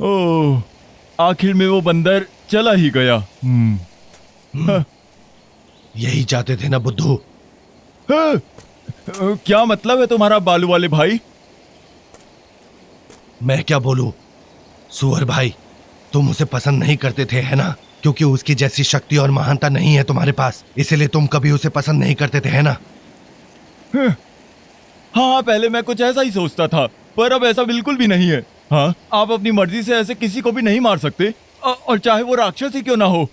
ओह, आखिर में वो बंदर चला ही गया। यही चाहते थे ना बुद्धू? क्या मतलब है तुम्हारा बालू वाले भाई? मैं क्या बोलूं? सुअर भाई, तुम उसे पसंद नहीं करते थे, है ना? क्योंकि उसकी जैसी शक्ति और महानता नहीं है तुम्हारे पास, इसलिए तुम कभी उसे पसंद नहीं करते थे, है ना? हाँ, पहले मैं कुछ ऐसा ही सोचता था, पर अब ऐसा बिल्कुल भी नहीं है। हाँ, आप अपनी मर्जी से ऐसे किसी को भी नहीं मार सकते, और चाहे वो राक्षस ही क्यों ना हो।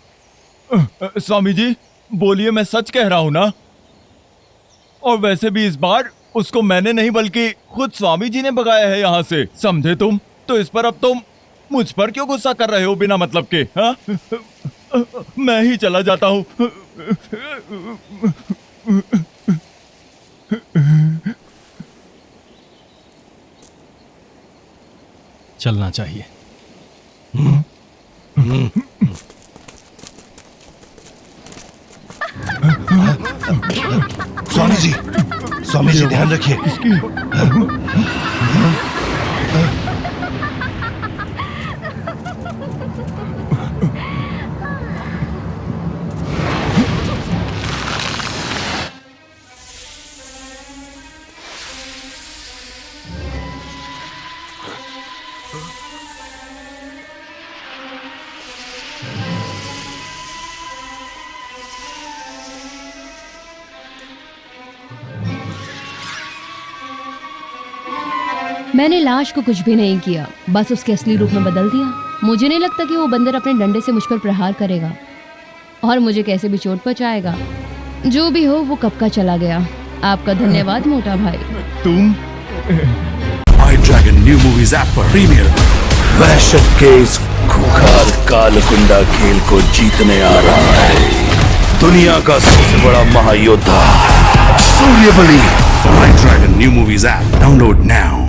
स्वामी जी, बोलिए, मैं सच कह रहा हूं ना? और वैसे भी इस बार उसको मैंने नहीं बल्कि खुद स्वामी जी ने भगाया है यहाँ से, समझे तुम? तो इस पर अब तुम मुझ पर क्यों गुस्सा कर रहे हो बिना मतलब के? हाँ, मैं ही चला जाता हूँ। चलना चाहिए। स्वामी जी ध्यान रखिए। मैंने लाश को कुछ भी नहीं किया, बस उसके असली रूप में बदल दिया। मुझे नहीं लगता कि वो बंदर अपने डंडे से मुझ पर प्रहार करेगा और मुझे कैसे भी चोट पहुंचाएगा। जो भी हो वो कब का चला गया। आपका धन्यवाद मोटा भाई। तुम आई ड्रैगन न्यू मूवीज ऐप पर प्रीमियर। वहशत के इस खुखार कालकुंडा खेल को जीतने आ रहा है दुनिया का सबसे बड़ा महायोद्धा Suryabali. IDragon new movies app download now.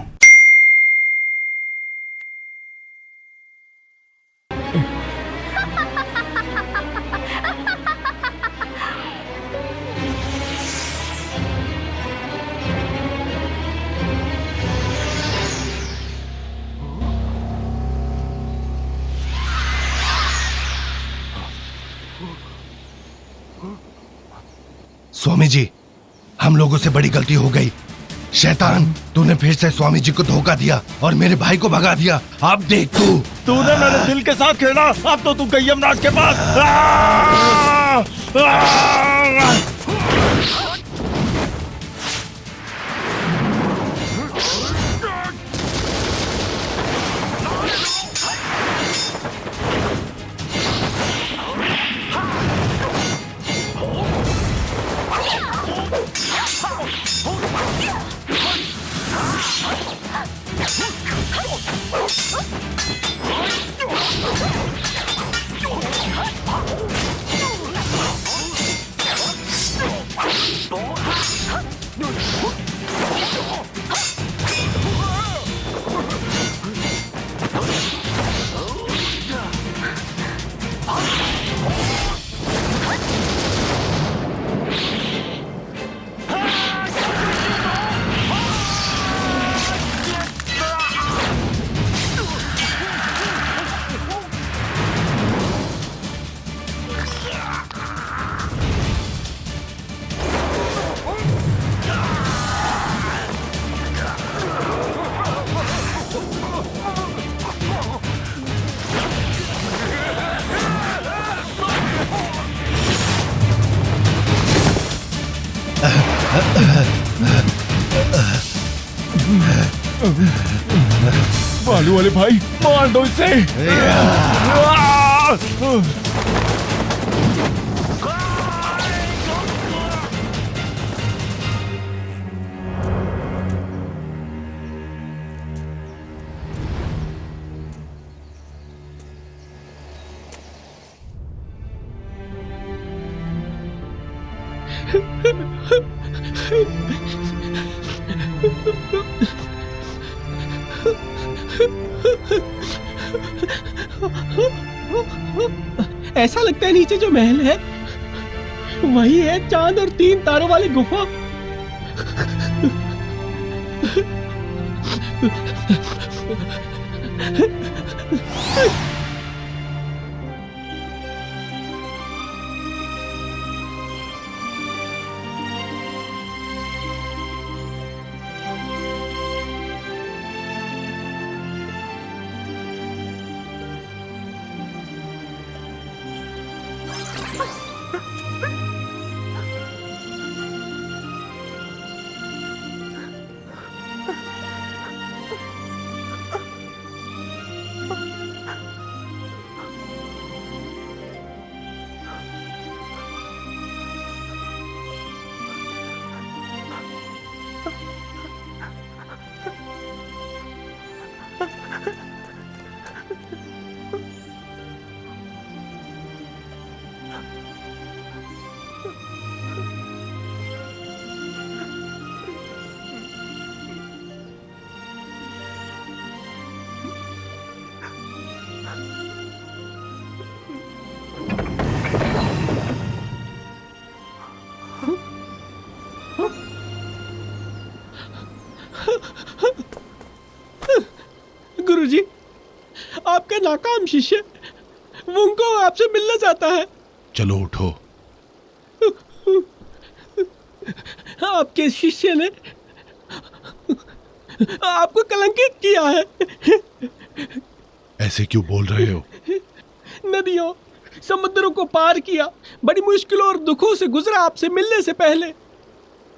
Swami ji, हम लोगों से बड़ी गलती हो गई। शैतान, तूने फिर से स्वामी जी को धोखा दिया और मेरे भाई को भगा दिया। अब देख तूने मेरे दिल के साथ खेला। अब तो तू गई यमराज के पास। बालू वाले भाई, मार दो इसे। ऐसा लगता है नीचे जो महल है वही है चांद और 3 तारों वाली गुफा। गुरुजी, आपका नाकाम शिष्य वुंको आपसे मिलना चाहता है। चलो उठो। आपके शिष्य ने आपको कलंकित किया है। ऐसे क्यों बोल रहे हो? नदियों समुद्रों को पार किया, बड़ी मुश्किलों और दुखों से गुजरा आपसे मिलने से पहले।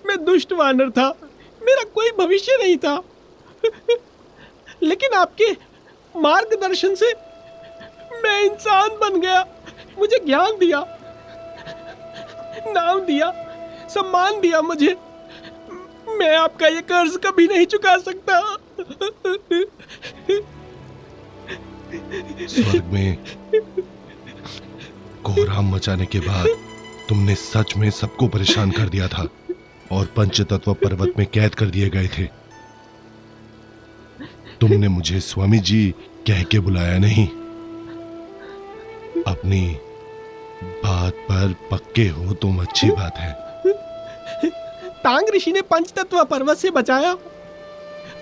मैं दुष्ट वानर था, मेरा कोई भविष्य नहीं था, लेकिन आपके मार्गदर्शन से मैं इंसान बन गया। मुझे ज्ञान दिया, नाम दिया, सम्मान दिया मुझे। मैं आपका ये कर्ज कभी नहीं चुका सकता। स्वर्ग में कोहराम मचाने के बाद तुमने सच में सबको परेशान कर दिया था और पंचतत्व पर्वत में कैद कर दिए गए थे। तुमने मुझे स्वामी जी कह के बुलाया नहीं। अपनी बात पर पक्के हो तुम, अच्छी बात है। तांग ऋषि ने पंचतत्व पर्वत से बचाया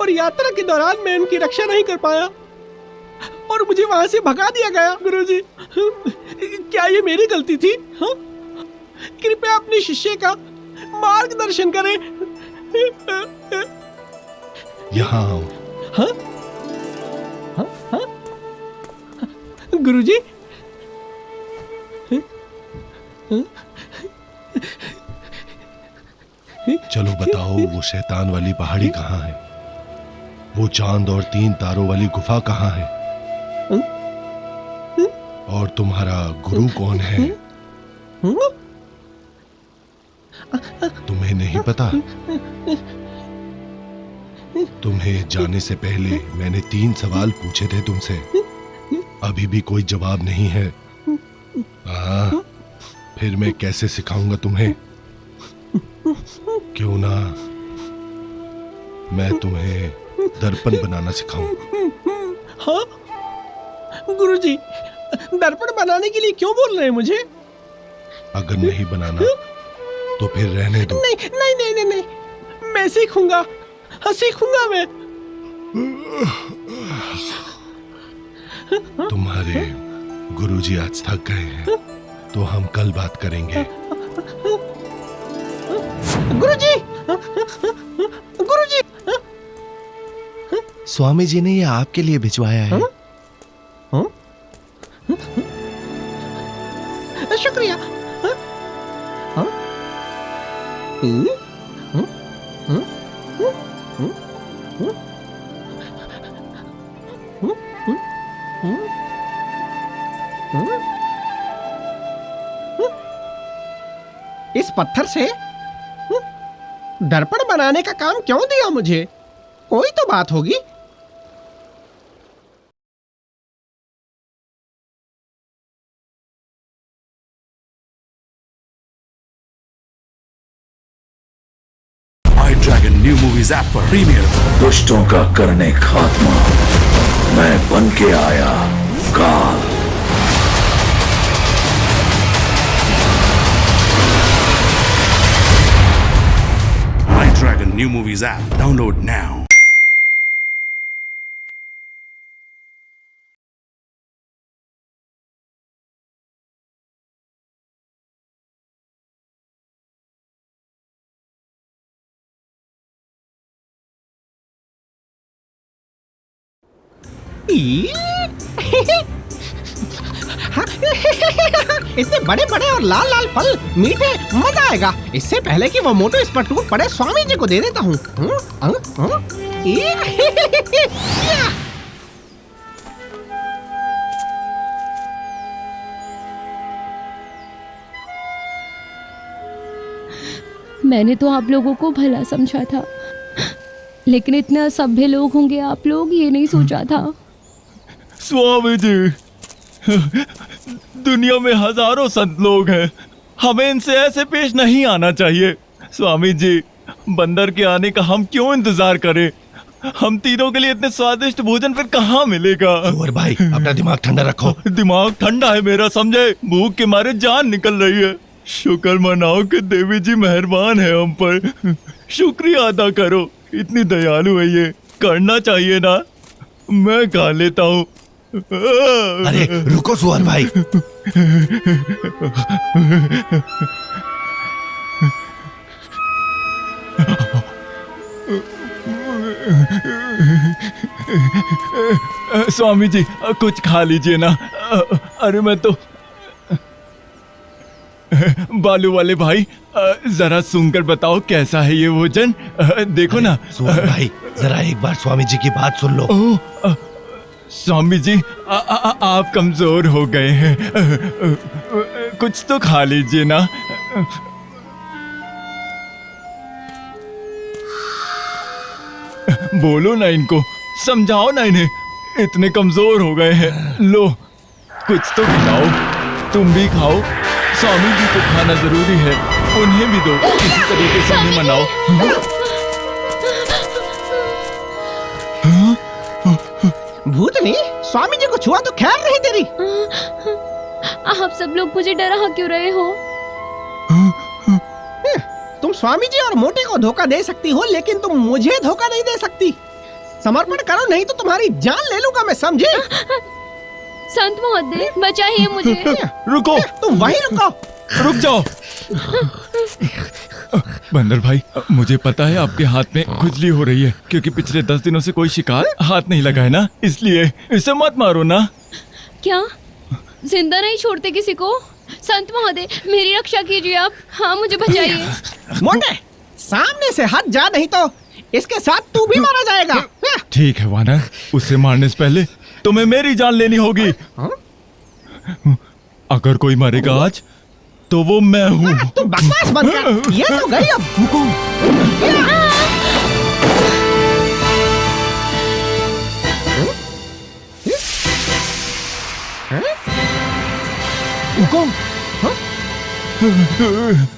और यात्रा के दौरान मैं उनकी रक्षा नहीं कर पाया और मुझे वहां से भगा दिया गया। गुरुजी, क्या ये मेरी गलती थी? हाँ? कृपया अपने शिष्य का मार्गदर्शन करें। यहाँ आओ। हाँ? हाँ? हाँ? गुरुजी, चलो बताओ, वो शैतान वाली पहाड़ी कहाँ है? वो चांद और 3 तारों वाली गुफा कहाँ है? और तुम्हारा गुरु कौन है? तुम्हें नहीं पता? तुम्हें जाने से पहले मैंने 3 सवाल पूछे थे तुमसे, अभी भी कोई जवाब नहीं है। हाँ, फिर मैं कैसे सिखाऊंगा तुम्हें? क्यों ना मैं तुम्हें दर्पण बनाना सिखाऊं? हाँ? गुरुजी, दर्पण बनाने के लिए क्यों बोल रहे हैं मुझे? अगर नहीं बनाना तो फिर रहने दो। नहीं नहीं नहीं नहीं, नहीं। मैं सीखूंगा, हाँ सीखूंगा मैं। तुम्हारे गुरुजी आज थक गए हैं, तो हम कल बात करेंगे। गुरुजी, गुरुजी, स्वामी जी ने ये आपके लिए भिजवाया है। शुक्रिया। इस पत्थर से दर्पण बनाने का काम क्यों दिया मुझे? कोई तो बात होगी। iDragon न्यू मूवीज ऐप पर प्रीमियर। दुष्टों का करने खात्मा, मैं बन के आया काल। iDragon new movies app download now. इतने बड़े बड़े और लाल लाल फल, मीठे, मजा आएगा। इससे पहले कि वो मोटो इस पर टूट पड़े, स्वामी जी को दे देता हूँ। मैंने तो आप लोगों को भला समझा था, लेकिन इतने असभ्य लोग होंगे आप लोग, ये नहीं सोचा था। स्वामी जी, दुनिया में हजारों संत लोग हैं, हमें इनसे ऐसे पेश नहीं आना चाहिए। स्वामी जी, बंदर के आने का हम क्यों इंतजार करें? हम तीनों के लिए इतने स्वादिष्ट भोजन फिर कहाँ मिलेगा? कुंवर भाई, अपना दिमाग ठंडा रखो। दिमाग ठंडा है मेरा, समझे? भूख के मारे जान निकल रही है। शुक्र मनाओ कि देवी जी मेहरबान है हम पर। शुक्रिया अदा करो इतनी दयालु है ये, करना चाहिए ना। मैं खा लेता हूँ। अरे रुको सुअर भाई। स्वामी जी कुछ खा लीजिए ना। अरे मैं तो बालू वाले भाई, जरा सुनकर बताओ कैसा है ये भोजन। देखो ना सुअर भाई, जरा एक बार स्वामी जी की बात सुन लो। स्वामी जी आप कमजोर हो गए हैं, कुछ तो खा लीजिए ना। बोलो ना इनको, समझाओ ना इन्हें, इतने कमजोर हो गए हैं। लो कुछ तो खिलाओ, तुम भी खाओ। स्वामी जी को खाना जरूरी है, उन्हें भी दो, किसी तरीके से उन्हें मनाओ। भूतनी, स्वामी जी को छुआ तो खैर नहीं तेरी। आप सब लोग मुझे डरा क्यों रहे हो? तुम स्वामी जी और मोटे को धोखा दे सकती हो, लेकिन तुम मुझे धोखा नहीं दे सकती। समर्पण करो, नहीं तो तुम्हारी जान ले लूंगा मैं, समझे? संत महोदय बचाइए मुझे। रुको, तुम वहीं रुको। रुक जाओ। बंदर भाई, मुझे पता है आपके हाथ में खुजली हो रही है, क्योंकि पिछले 10 दिनों से कोई शिकार हाथ नहीं लगा है ना, इसलिए इसे मत मारो ना। क्या जिंदा नहीं छोड़ते किसी को? संत महोदय मेरी रक्षा कीजिए आप। हाँ मुझे बचाइए। मोटे, सामने से हट जा, नहीं तो इसके साथ तू भी मारा जाएगा। ठीक है वानर, उसे मारने से पहले तुम्हें मेरी जान लेनी होगी। अगर कोई मरेगा आज तो वो मैं हूँ। तू बकवास बंद कर, ये तो गई अब।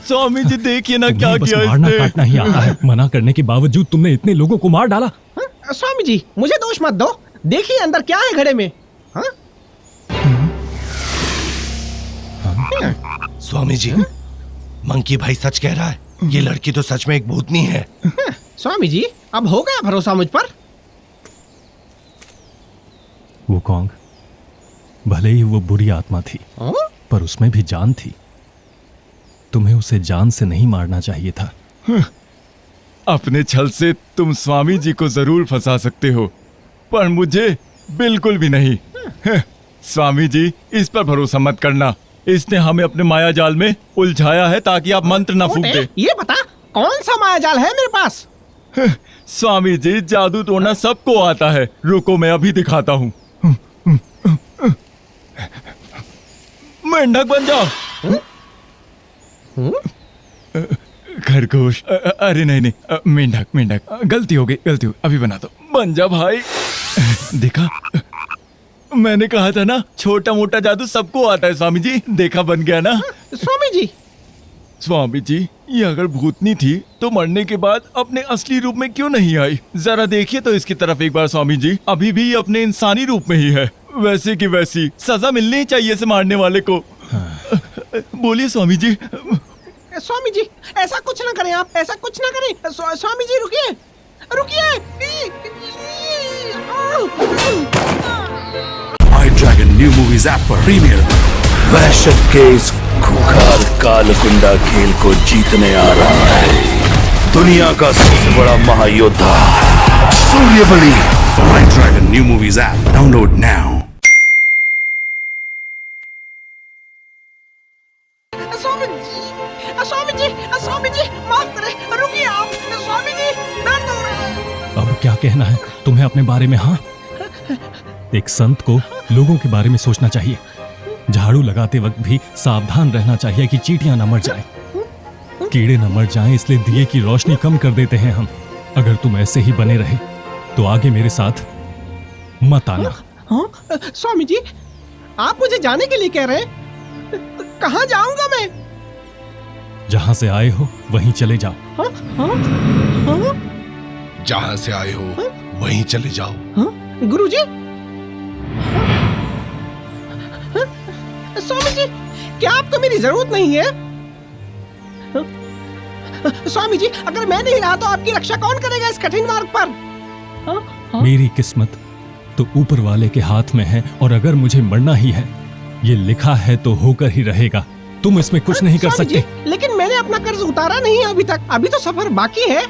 स्वामी जी देखिए ना क्या बस किया मारना इसने। काटना ही आता है। मना करने के बावजूद तुमने इतने लोगों को मार डाला। स्वामी जी मुझे दोष मत दो, देखिए अंदर क्या है घड़े में। हाँ? स्वामी जी, मंकी भाई सच कह रहा है, ये लड़की तो सच में एक भूतनी है। स्वामी जी अब हो गया भरोसा मुझ पर। वुकोंग, भले ही वो बुरी आत्मा थी, पर उसमें भी जान थी। तुम्हें उसे जान से नहीं मारना चाहिए था। अपने छल से तुम स्वामी जी को जरूर फंसा सकते हो, पर मुझे बिल्कुल भी नहीं। स्वामी जी इस पर भरोसा मत करना, इसने हमें अपने माया जाल में उलझाया है ताकि आप मंत्र ना फूंक दे। ये बता कौन सा माया जाल है मेरे पास? स्वामी जी जादू टोना सबको आता है, रुको मैं अभी दिखाता हूँ। मेंढक बन जाओ। खरगोश, अरे नहीं, मेंढक मेंढक, गलती हो गई, अभी बना दो। बन जा भाई। देखा, मैंने कहा था ना, छोटा मोटा जादू सबको आता है। स्वामी जी देखा, बन गया ना। स्वामी जी ये अगर भूतनी थी तो मरने के बाद अपने असली रूप में क्यों नहीं आई? जरा देखिए तो इसकी तरफ एक बार। स्वामी जी अभी भी अपने इंसानी रूप में ही है, वैसे की वैसी। सजा मिलनी ही चाहिए इसे मारने वाले को। बोलिए स्वामी जी। स्वामी जी ऐसा कुछ ना करें आप, ऐसा कुछ ना करें। स्वामी जी रुकिए, रुकिए। आई ड्रैगन न्यू मूवीज ऐप पर प्रीमियर। वहशत के इस खुखार कालकुंडा खेल को जीतने आ रहा है दुनिया का सबसे बड़ा महायोद्धा Suryabali. IDragon new movies app download now. Swami ji माफ करें, रुकिए आप। स्वामी जी दर्द हो रहा है। अब क्या कहना है तुम्हें अपने बारे में? हाँ, एक संत को लोगों के बारे में सोचना चाहिए। झाड़ू लगाते वक्त भी सावधान रहना चाहिए कि चींटियां न मर जाएं, कीड़े न मर जाएं, इसलिए दिए की रोशनी कम कर देते हैं हम। अगर तुम ऐसे ही बने रहे तो आगे मेरे साथ मत आना। स्वामी जी आप मुझे जाने के लिए कह रहे हैं? कहाँ जाऊंगा मैं? जहां से आए हो वहीं चले जाओ। जहां से आए हो वहीं चले जाओ। गुरुजी, स्वामी जी क्या आपको मेरी जरूरत नहीं है? स्वामी जी, अगर मैं नहीं रहा तो आपकी रक्षा कौन करेगा इस कठिन मार्ग पर? मेरी किस्मत तो ऊपर वाले के हाथ में है, और अगर मुझे मरना ही है, ये लिखा है तो होकर ही रहेगा। तुम इसमें कुछ नहीं कर स्वामी सकते। जी, लेकिन मैंने अपना कर्ज उतारा नहीं है अभी तक, अभी तो सफर बाकी है।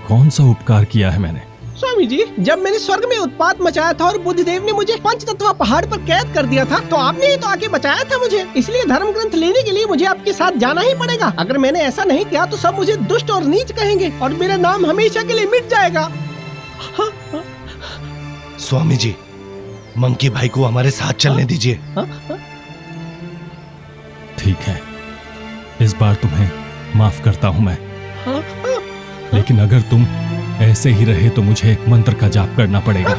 कौन सा उपकार किया है मैंने? स्वामी जी, जब मैंने स्वर्ग में उत्पात मचाया था और बुद्धदेव ने मुझे पंचतत्व पहाड़ पर कैद कर दिया था, तो आपने ही तो आके बचाया था मुझे। इसलिए धर्म ग्रंथ लेने के लिए मुझे आपके साथ जाना ही पड़ेगा। अगर मैंने ऐसा नहीं किया तो सब मुझे दुष्ट और नीच कहेंगे और मेरा नाम हमेशा के लिए मिट जाएगा। स्वामी जी, मंकी भाई को हमारे साथ चलने दीजिए। ठीक है, इस बार तुम्हें माफ करता हूं मैं, लेकिन अगर तुम ऐसे ही रहे तो मुझे एक मंत्र का जाप करना पड़ेगा।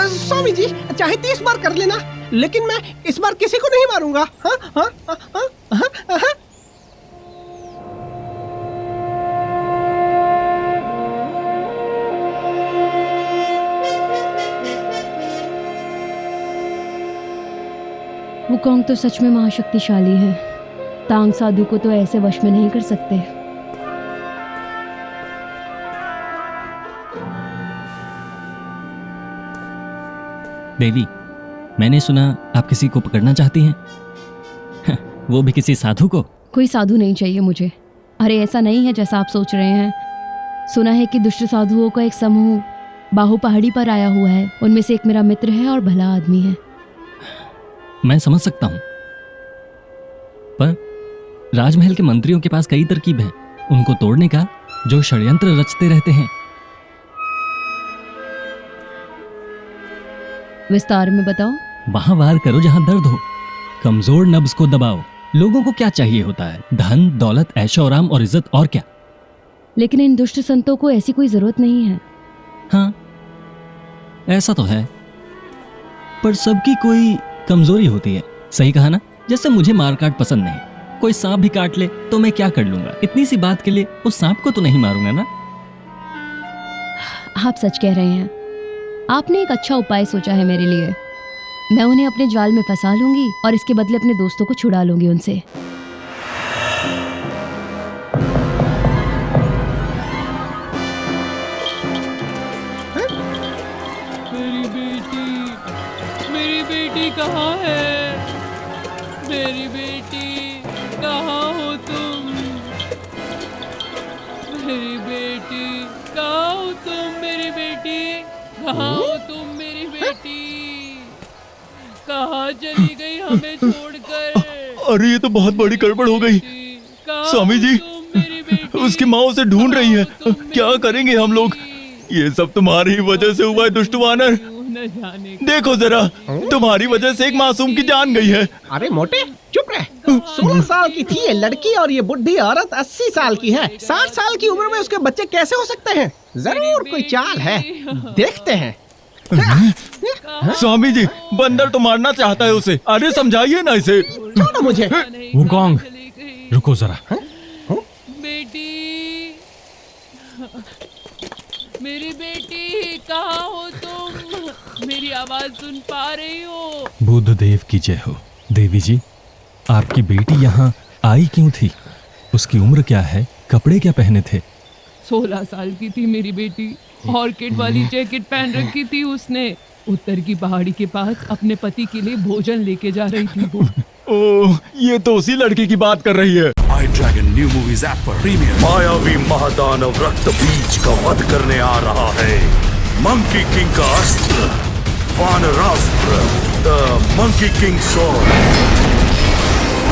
स्वामी जी, चाहे 30 बार कर लेना, लेकिन मैं इस बार किसी को नहीं मारूंगा। वुकोंग तो सच में महाशक्तिशाली है। तांग साधु को तो ऐसे वश में नहीं कर सकते। देवी, मैंने सुना आप किसी को पकड़ना चाहती हैं। वो भी किसी साधु को? कोई साधु नहीं चाहिए मुझे। अरे ऐसा नहीं है जैसा आप सोच रहे हैं। सुना है कि दुष्ट साधुओं का एक समूह बाहु पहाड़ी पर आया हुआ है। उनमें से एक मेरा मित्र है और भला आदमी है। मैं समझ सकता हूं, पर राजमहल के मंत्रियों के पास कई तरकीब है उनको तोड़ने का, जो षड्यंत्र रचते रहते हैं। विस्तार में बताओ। वहां वार करो जहां दर्द हो, कमजोर नब्ज को दबाओ। लोगों को क्या चाहिए होता है? धन, दौलत, ऐशो आराम और इज्जत, और क्या? लेकिन इन दुष्ट संतों को ऐसी कोई जरूरत नहीं है। हाँ, ऐसा तो है, पर सबकी कोई कमजोरी होती है। सही कहा ना? जैसे मुझे मारकाट पसंद नहीं, कोई सांप भी काट ले तो मैं क्या कर लूंगा? इतनी सी बात के लिए उस सांप को तो नहीं मारूंगा ना। आप सच कह रहे हैं। आपने एक अच्छा उपाय सोचा है मेरे लिए। मैं उन्हें अपने जाल में फंसा लूंगी और इसके बदले अपने दोस्तों को छुड़ा लूंगी उनसे। मेरी बेटी कहाँ है? मेरी बेटी कहाँ हो तुम? मेरी बेटी कहाँ हो तुम? मेरी बेटी कहाँ हो तुम? मेरी बेटी कहाँ चली गई हमें छोड़कर? अरे ये तो बहुत बड़ी गड़बड़ हो गई। स्वामी जी, उसकी माँ उसे ढूंढ रही है। क्या करेंगे हम लोग? ये सब तुम्हारी ही वजह से हुआ है दुष्ट वानर। देखो जरा, तुम्हारी वजह से एक मासूम की जान गई है। अरे मोटे, चुप रह। 16 साल की थी ये लड़की और ये बुढ़ी औरत 80 साल की है। 60 साल की उम्र में उसके बच्चे कैसे हो सकते हैं? जरूर कोई चाल है, देखते हैं। स्वामी जी, बंदर तो मारना चाहता है उसे। अरे समझाइए ना इसे। छोड़ो मुझे। वुकोंग, रुको जरा। बेटी, मेरी बेटी कहाँ हो तुम? मेरी आवाज सुन पा रही हो? बुद्ध देव की जय हो। देवी जी, आपकी बेटी यहाँ आई क्यों थी? उसकी उम्र क्या है? कपड़े क्या पहने थे? 16 साल की थी मेरी बेटी। ऑर्किड वाली जैकेट पहन रखी थी उसने। उत्तर की पहाड़ी के पास अपने पति के लिए भोजन लेके जा रही थी वो। ओह, ये तो उसी लड़की की बात कर रही है। आई ड्रैगन न्यू मूवीज ऐप पर प्रीमियर। मायावी महादानव रक्त बीज का वध करने आ रहा है। मंकी किंग का अस्त्र, वानरास्त्र, the monkey king sword.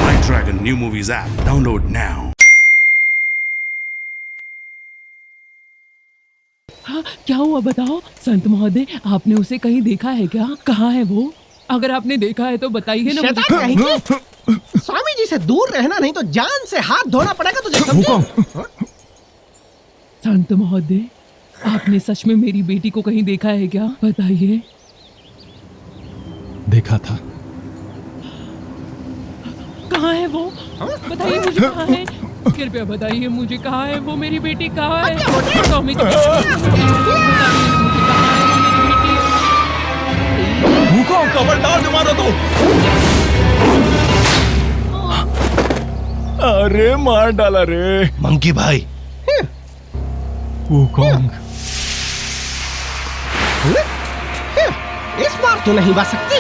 IDragon new movies app download now. हाँ, क्या हुआ बताओ? संत महोदय, आपने उसे कहीं देखा है क्या? कहाँ है वो? अगर आपने देखा है तो बताइए ना मुझे। शैतान कहीं। स्वामी जी से दूर रहना, नहीं तो जान से हाथ धोना पड़ेगा तुझे, समझे? संत महोदय, आपने सच में मेरी बेटी को कहीं देखा है क्या? बताइए। देखा था। कहाँ है वो? बताइए मुझे, कहाँ है? कृपया बताइए मुझे, कहाँ है वो? मेरी बेटी कहाँ है? स्वामी जी, बताइए ना मुझे, कहाँ है वो मेरी बेटी? वुकोंग, खबरदार, मारो तो। अरे मार डाला रे। मंकी भाई। वुकोंग। इस बार तो नहीं बच सकती।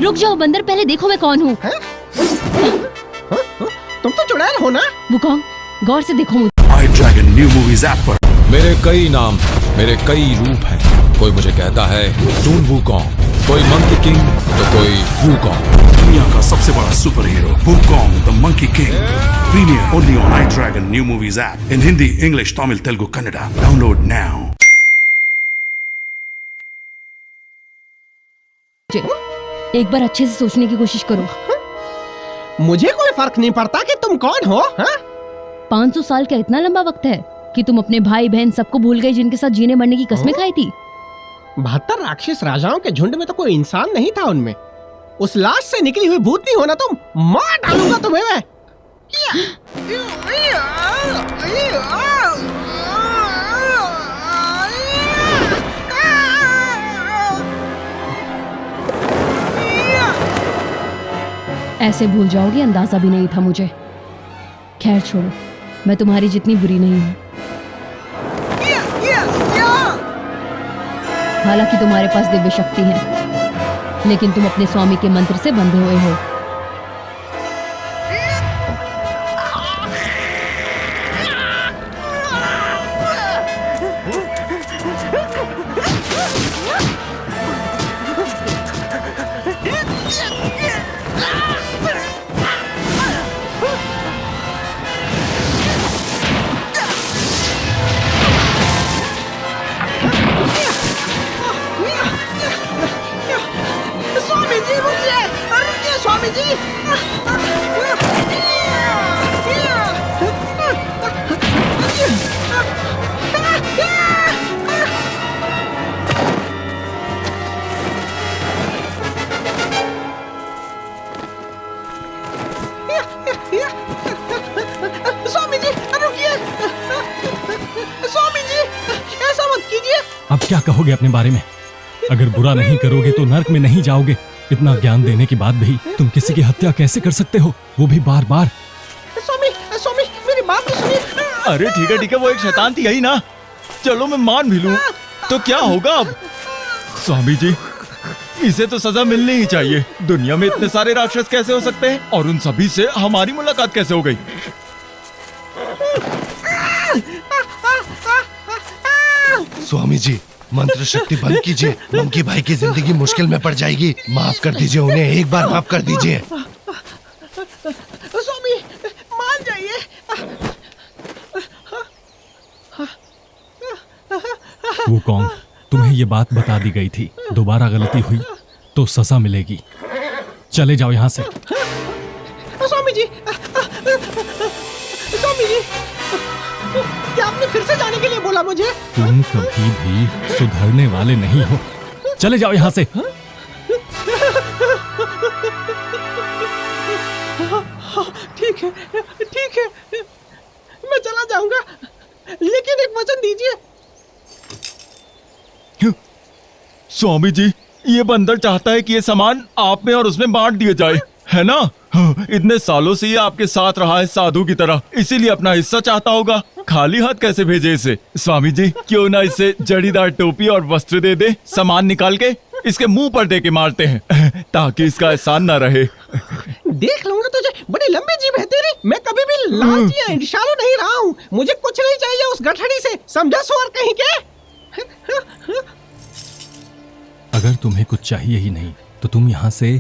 रुक जाओ बंदर, पहले देखो मैं कौन हूँ। तुम तो चुड़ैल हो ना? वुकोंग, गौर से देखो मुझे। आई ड्रैगन न्यू मूवीज ऐप पर मेरे कई नाम, मेरे कई रूप हैं। कोई मुझे कहता है टून वुकोंग, कोई मंकी किंग तो कोई वुकोंग। दुनिया का सबसे बड़ा super hero Wukong the monkey king. Premiere only on iDragon new movies app in Hindi, English, Tamil, Telugu, Kannada. Download now. एक बार अच्छे से सोचने की कोशिश करो। मुझे कोई फर्क नहीं पड़ता कि तुम कौन हो। 500 साल का इतना लंबा वक्त है कि तुम अपने भाई बहन सबको भूल गए जिनके साथ जीने मरने की कस्में खाई थी। 72 राक्षस राजाओं के झुंड में तो कोई इंसान नहीं था उनमें। उस लाश से निकली हुई भूतनी हो ना तुम। मार डालूंगा तुम्हें मैं। ऐसे भूल जाओगे अंदाजा भी नहीं था मुझे। खैर छोड़ो, मैं तुम्हारी जितनी बुरी नहीं हूं। हालांकि तुम्हारे पास दिव्य शक्ति है, लेकिन तुम अपने स्वामी के मंत्र से बंधे हुए हो। स्वामी जी रुकिए, रुकिए स्वामी जी। स्वामी जी रुकिए, स्वामी जी ऐसा मत कीजिए। अब क्या कहोगे अपने बारे में? अगर बुरा नहीं करोगे तो नर्क में नहीं जाओगे। इतना ज्ञान देने के बाद भी तुम किसी की हत्या कैसे कर सकते हो, वो भी बार बार? स्वामी स्वामी मेरी बात तो सुनिए। अरे ठीक है, वो एक शैतान थी यही ना। चलो मैं मान भी लूं तो क्या होगा अब? स्वामी जी, इसे तो सजा मिलनी ही चाहिए। दुनिया में इतने सारे राक्षस कैसे हो सकते हैं, और उन सभी से हमारी मुलाकात कैसे हो गई? स्वामी जी, मंत्र शक्ति बंद कीजिए। मंकी भाई की जिंदगी मुश्किल में पड़ जाएगी। माफ कर दीजिए उन्हें, एक बार माफ कर दीजिए। स्वामी मान जाइए। वो कौन? तुम्हें ये बात बता दी गई थी, दोबारा गलती हुई तो सजा मिलेगी। चले जाओ यहाँ से। स्वामी जी, स्वामी जी, क्या आपने फिर से जाने के लिए बोला मुझे? तुम कभी भी सुधरने वाले नहीं हो। चले जाओ यहाँ से। ठीक है, ठीक है, मैं चला जाऊंगा, लेकिन एक वचन दीजिए। स्वामी जी, ये बंदर चाहता है कि ये सामान आप में और उसमें बांट दिया जाए, है ना? इतने सालों से ये आपके साथ रहा है साधु की तरह, इसीलिए अपना हिस्सा चाहता होगा। खाली हाथ कैसे भेजे इसे? स्वामी जी, क्यों ना इसे जड़ीदार टोपी और वस्त्र दे दे। सामान निकाल के इसके मुंह पर दे के मारते हैं ताकि इसका एहसान ना रहे। देख लूंगा तुझे, बड़ी लंबी जीभ है तेरी। मैं कभी भी लालची या ईर्ष्यालु नहीं रहा हूँ। मुझे कुछ नहीं चाहिए उस गठड़ी से, समझा सुअर कहीं के? अगर तुम्हें कुछ चाहिए ही नहीं तो तुम यहाँ से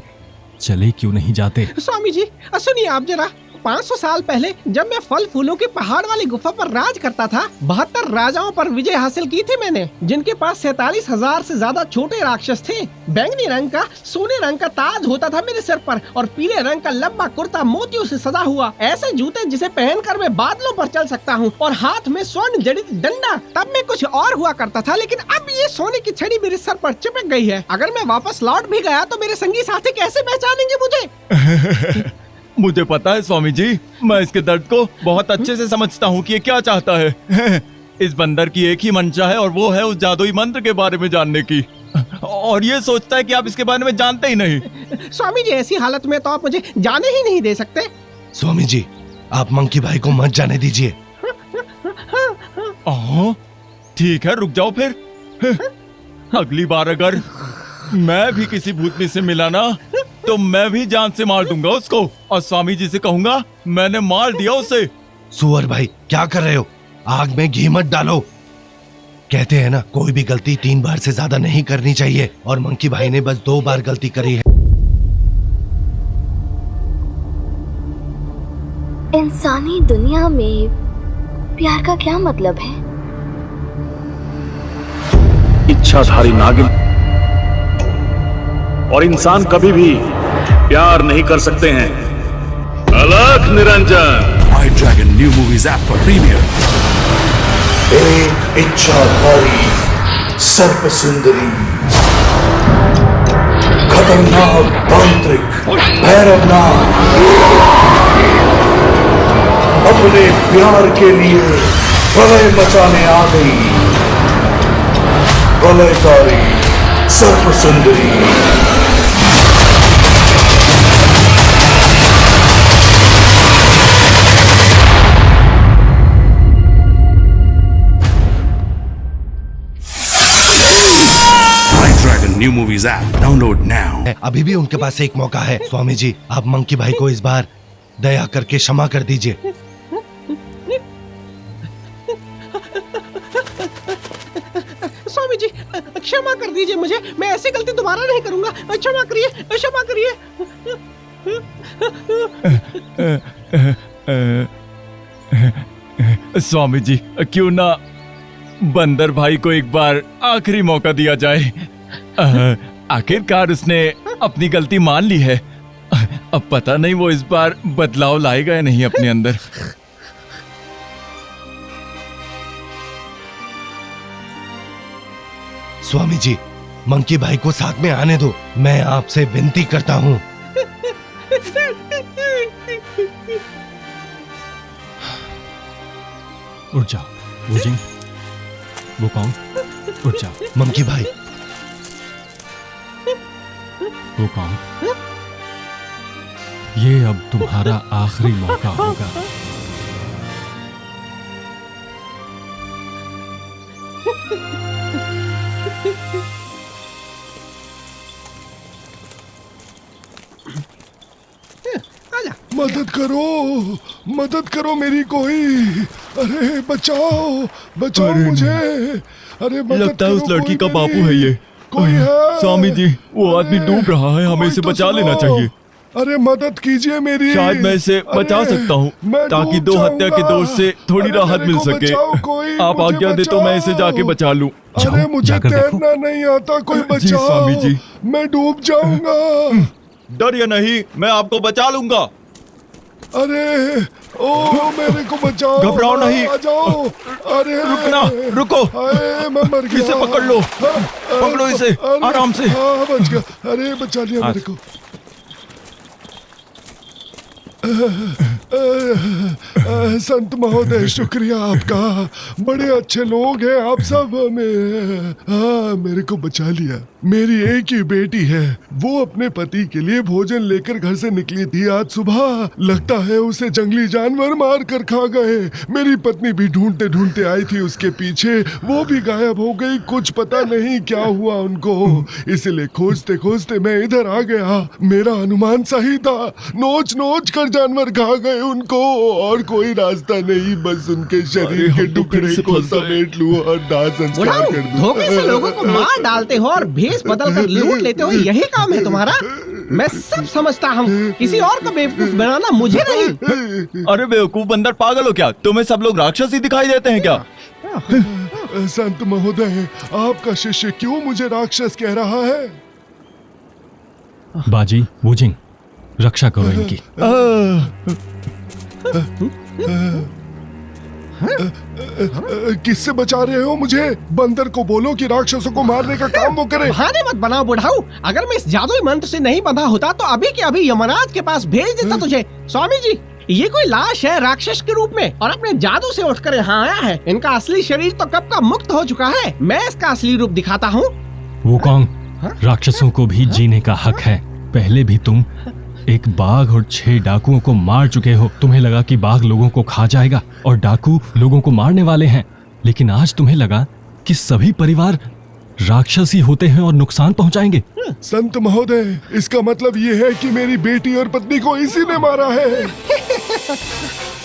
चले क्यों नहीं जाते? स्वामी जी सुनिए आप जरा। 500 साल पहले जब मैं फल फूलों के पहाड़ वाली गुफा पर राज करता था, 72 राजाओं पर विजय हासिल की थी मैंने, जिनके पास 47,000 से ज्यादा छोटे राक्षस थे। बैंगनी रंग का सोने रंग का ताज होता था मेरे सिर पर, और पीले रंग का लंबा कुर्ता मोतियों से सजा हुआ, ऐसे जूते जिसे पहनकर मैं बादलों पर चल सकता हूँ, और हाथ में स्वर्ण जड़ित डंडा। तब मैं कुछ और हुआ करता था, लेकिन अब ये सोने की छड़ी मेरे सर पर चिपक गई है। अगर मैं वापस लौट भी गया तो मेरे संगी साथी कैसे पहचानेंगे मुझे? मुझे पता है स्वामी जी, मैं इसके दर्द को बहुत अच्छे से समझता हूँ कि ये क्या चाहता है। इस बंदर की एक ही मंशा है, और वो है उस जादुई मंत्र के बारे में जानने की, और ये सोचता है कि आप इसके बारे में जानते ही नहीं। स्वामी जी, ऐसी हालत में तो आप मुझे जाने ही नहीं दे सकते। स्वामी जी, आप मंकी भाई को मत जाने दीजिए। ठीक है, रुक जाओ फिर। अगली बार अगर मैं भी किसी भूतनी से मिला ना, तो मैं भी जान से मार दूंगा उसको, और स्वामी जी से कहूंगा मैंने मार दिया उसे। सुअर भाई, क्या कर रहे हो? आग में घी मत डालो। कहते हैं ना, कोई भी गलती 3 बार से ज्यादा नहीं करनी चाहिए, और मंकी भाई ने बस 2 बार गलती करी है। इंसानी दुनिया में प्यार का क्या मतलब है? इच्छाधारी नागिन और इंसान कभी भी प्यार नहीं कर सकते हैं। अलख निरंजन। आई ड्रैगन न्यू मूवीज ऐप पर प्रीमियर। एक इच्छाधारी सर्प सुंदरी, खतरनाक तांत्रिक भैरवनाथ अपने प्यार के लिए प्रलय मचाने आ गई। प्रलयकारी सर्प सुंदरी। new movies app. Download now. अभी भी उनके पास एक मौका है। स्वामी जी, आप मंकी भाई को इस बार दया करके क्षमा कर दीजिए। स्वामी जी, क्षमा कर दीजिए मुझे, मैं ऐसी गलती दोबारा नहीं करूंगा। क्षमा करिए, क्षमा करिए। स्वामी जी, क्यों ना बंदर भाई को एक बार आखिरी मौका दिया जाए। आखिरकार उसने अपनी गलती मान ली है। अब पता नहीं वो इस बार बदलाव लाएगा या नहीं अपने अंदर। स्वामी जी, मंकी भाई को साथ में आने दो, मैं आपसे विनती करता हूँ। उठ जाओ वुजिंग। वो कौन? उठ जाओ। मंकी भाई। वो कौन? ये अब तुम्हारा आखिरी मौका होगा। मदद करो, मदद करो मेरी कोई। अरे बचाओ, बचाओ मुझे। अरे मदद लगता है करो, उस लड़की कोई का बापू मेरी। है ये। कोई है? स्वामी जी, वो आदमी डूब रहा है, हमें कोई इसे तो बचा सुनो। लेना चाहिए। अरे मदद कीजिए मेरी। शायद मैं इसे बचा अरे, सकता हूँ मैं ताकि डूब 2 हत्या के जाऊंगा। दोष से थोड़ी अरे राहत मेरे मिल को सके। बचाओ कोई, आप मुझे आज्ञा दे तो मैं इसे जाके बचाओ। बचा लूं। अरे मुझे जाकर देखो। तैरना नहीं आता, कोई जी, बचाओ। स्वामी जी। मैं डूब जाऊंगा। डर या नहीं, मैं आपको बचा लूंगा। अरे ओ मेरे को बचाओ। घबराओ नहीं। आ जाओ। अरे रुकना, रुको। अरे मैं मर गया। इसे पकड़ लो। पकड़ो इसे, अरे, आराम से। हाँ बच गया। अरे बचा लिया मेरे को। संत महोदय, शुक्रिया आपका। बड़े अच्छे लोग हैं आप सब। मेरे को बचा लिया। मेरी एक ही बेटी है, वो अपने पति के लिए भोजन लेकर घर से निकली थी आज सुबह। लगता है उसे जंगली जानवर मार कर खा गए। मेरी पत्नी भी ढूंढते ढूंढते आई थी उसके पीछे, वो भी गायब हो गई। कुछ पता नहीं क्या हुआ उनको, इसलिए खोजते खोजते मैं इधर आ गया। मेरा अनुमान सही था, नोच नोच कर जानवर खा गए उनको, और कोई रास्ता नहीं, बस उनके शरीर के टुकड़े को समेट लूं और दाह संस्कार कर दूं। धोखे से लोगों को मार डालते हो और भेष बदल कर लूट लेते हो, यही काम है तुम्हारा। मैं सब समझता हूँ, किसी और को बेवकूफ बनाना मुझे नहीं। अरे बेवकूफ बंदर, पागल हो क्या? तुम्हें सब लोग राक्षस ही दिखाई देते हैं क्या? संत महोदय, आपका शिष्य क्यों मुझे राक्षस कह रहा है? बाजी, वुजिंग, रक्षा करो इनकी। किससे बचा रहे हो मुझे? बंदर को बोलो कि राक्षसों को मारने का काम वो करे। बहाने मत बनाओ बुढ़ाऊ। अगर मैं इस जादुई मंत्र से नहीं बंधा होता तो अभी के अभी यमराज के पास भेज देता तुझे। स्वामी जी, ये कोई लाश है राक्षस के रूप में, और अपने जादू से उठकर यहाँ आया है। इनका असली शरीर तो कब का मुक्त हो चुका है। मैं इसका असली रूप दिखाता हूँ। वो कौन? राक्षसों को भी जीने का हक है। पहले भी तुम एक बाघ और 6 डाकुओं को मार चुके हो। तुम्हें लगा कि बाघ लोगों को खा जाएगा और डाकू लोगों को मारने वाले हैं, लेकिन आज तुम्हें लगा कि सभी परिवार राक्षस ही होते हैं और नुकसान पहुंचाएंगे। संत महोदय, इसका मतलब ये है कि मेरी बेटी और पत्नी को इसी ने मारा है।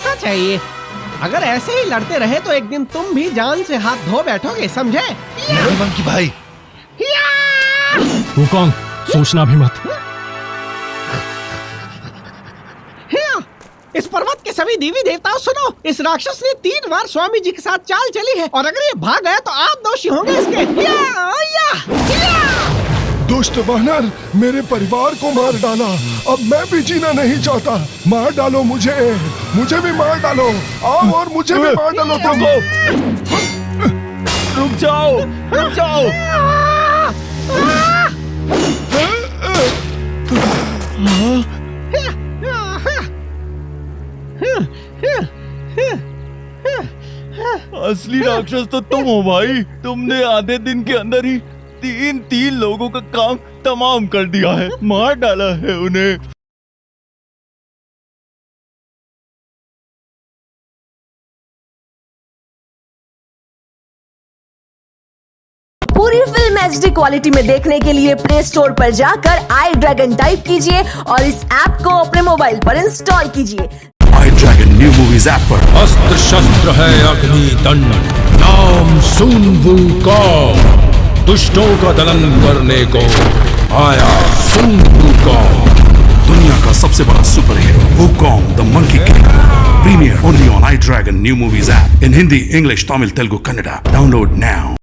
सच है ये। अगर ऐसे ही लड़ते रहे तो एक दिन तुम भी जान से हाथ धो बैठोगे, समझे? नहीं मंकी भाई। वो कौन? सोचना भी मत। इस पर्वत के सभी देवी देवताओं सुनो, इस राक्षस ने 3 बार स्वामी जी के साथ चाल चली है, और अगर ये भाग गया तो आप दोषी होंगे इसके। दुष्ट वानर, मेरे परिवार को मार डाला। अब मैं भी जीना नहीं चाहता। मार डालो मुझे, मुझे भी मार डालो। आओ और मुझे भी मार डालो तुम। रुक जाओ, रुक जाओ। असली राक्षस तो तुम हो भाई। तुमने आधे दिन के अंदर ही 3 लोगों का काम तमाम कर दिया है, मार डाला है उन्हें। पूरी फिल्म HD क्वालिटी में देखने के लिए प्ले स्टोर पर जाकर आई ड्रैगन टाइप कीजिए और इस ऐप को अपने मोबाइल पर इंस्टॉल कीजिए। आई ड्रैगन न्यू मूवीज ऐप पर अस्त्र शस्त्र है अग्नि दंड, नाम सुन वूकॉन्ग, दुष्टों का दलन करने को आया सुन वूकॉन्ग। दुनिया का सबसे बड़ा super hero Wukong the monkey king, premiere only on iDragon new movies app in Hindi, English, Tamil, Telugu, Kannada. Download now.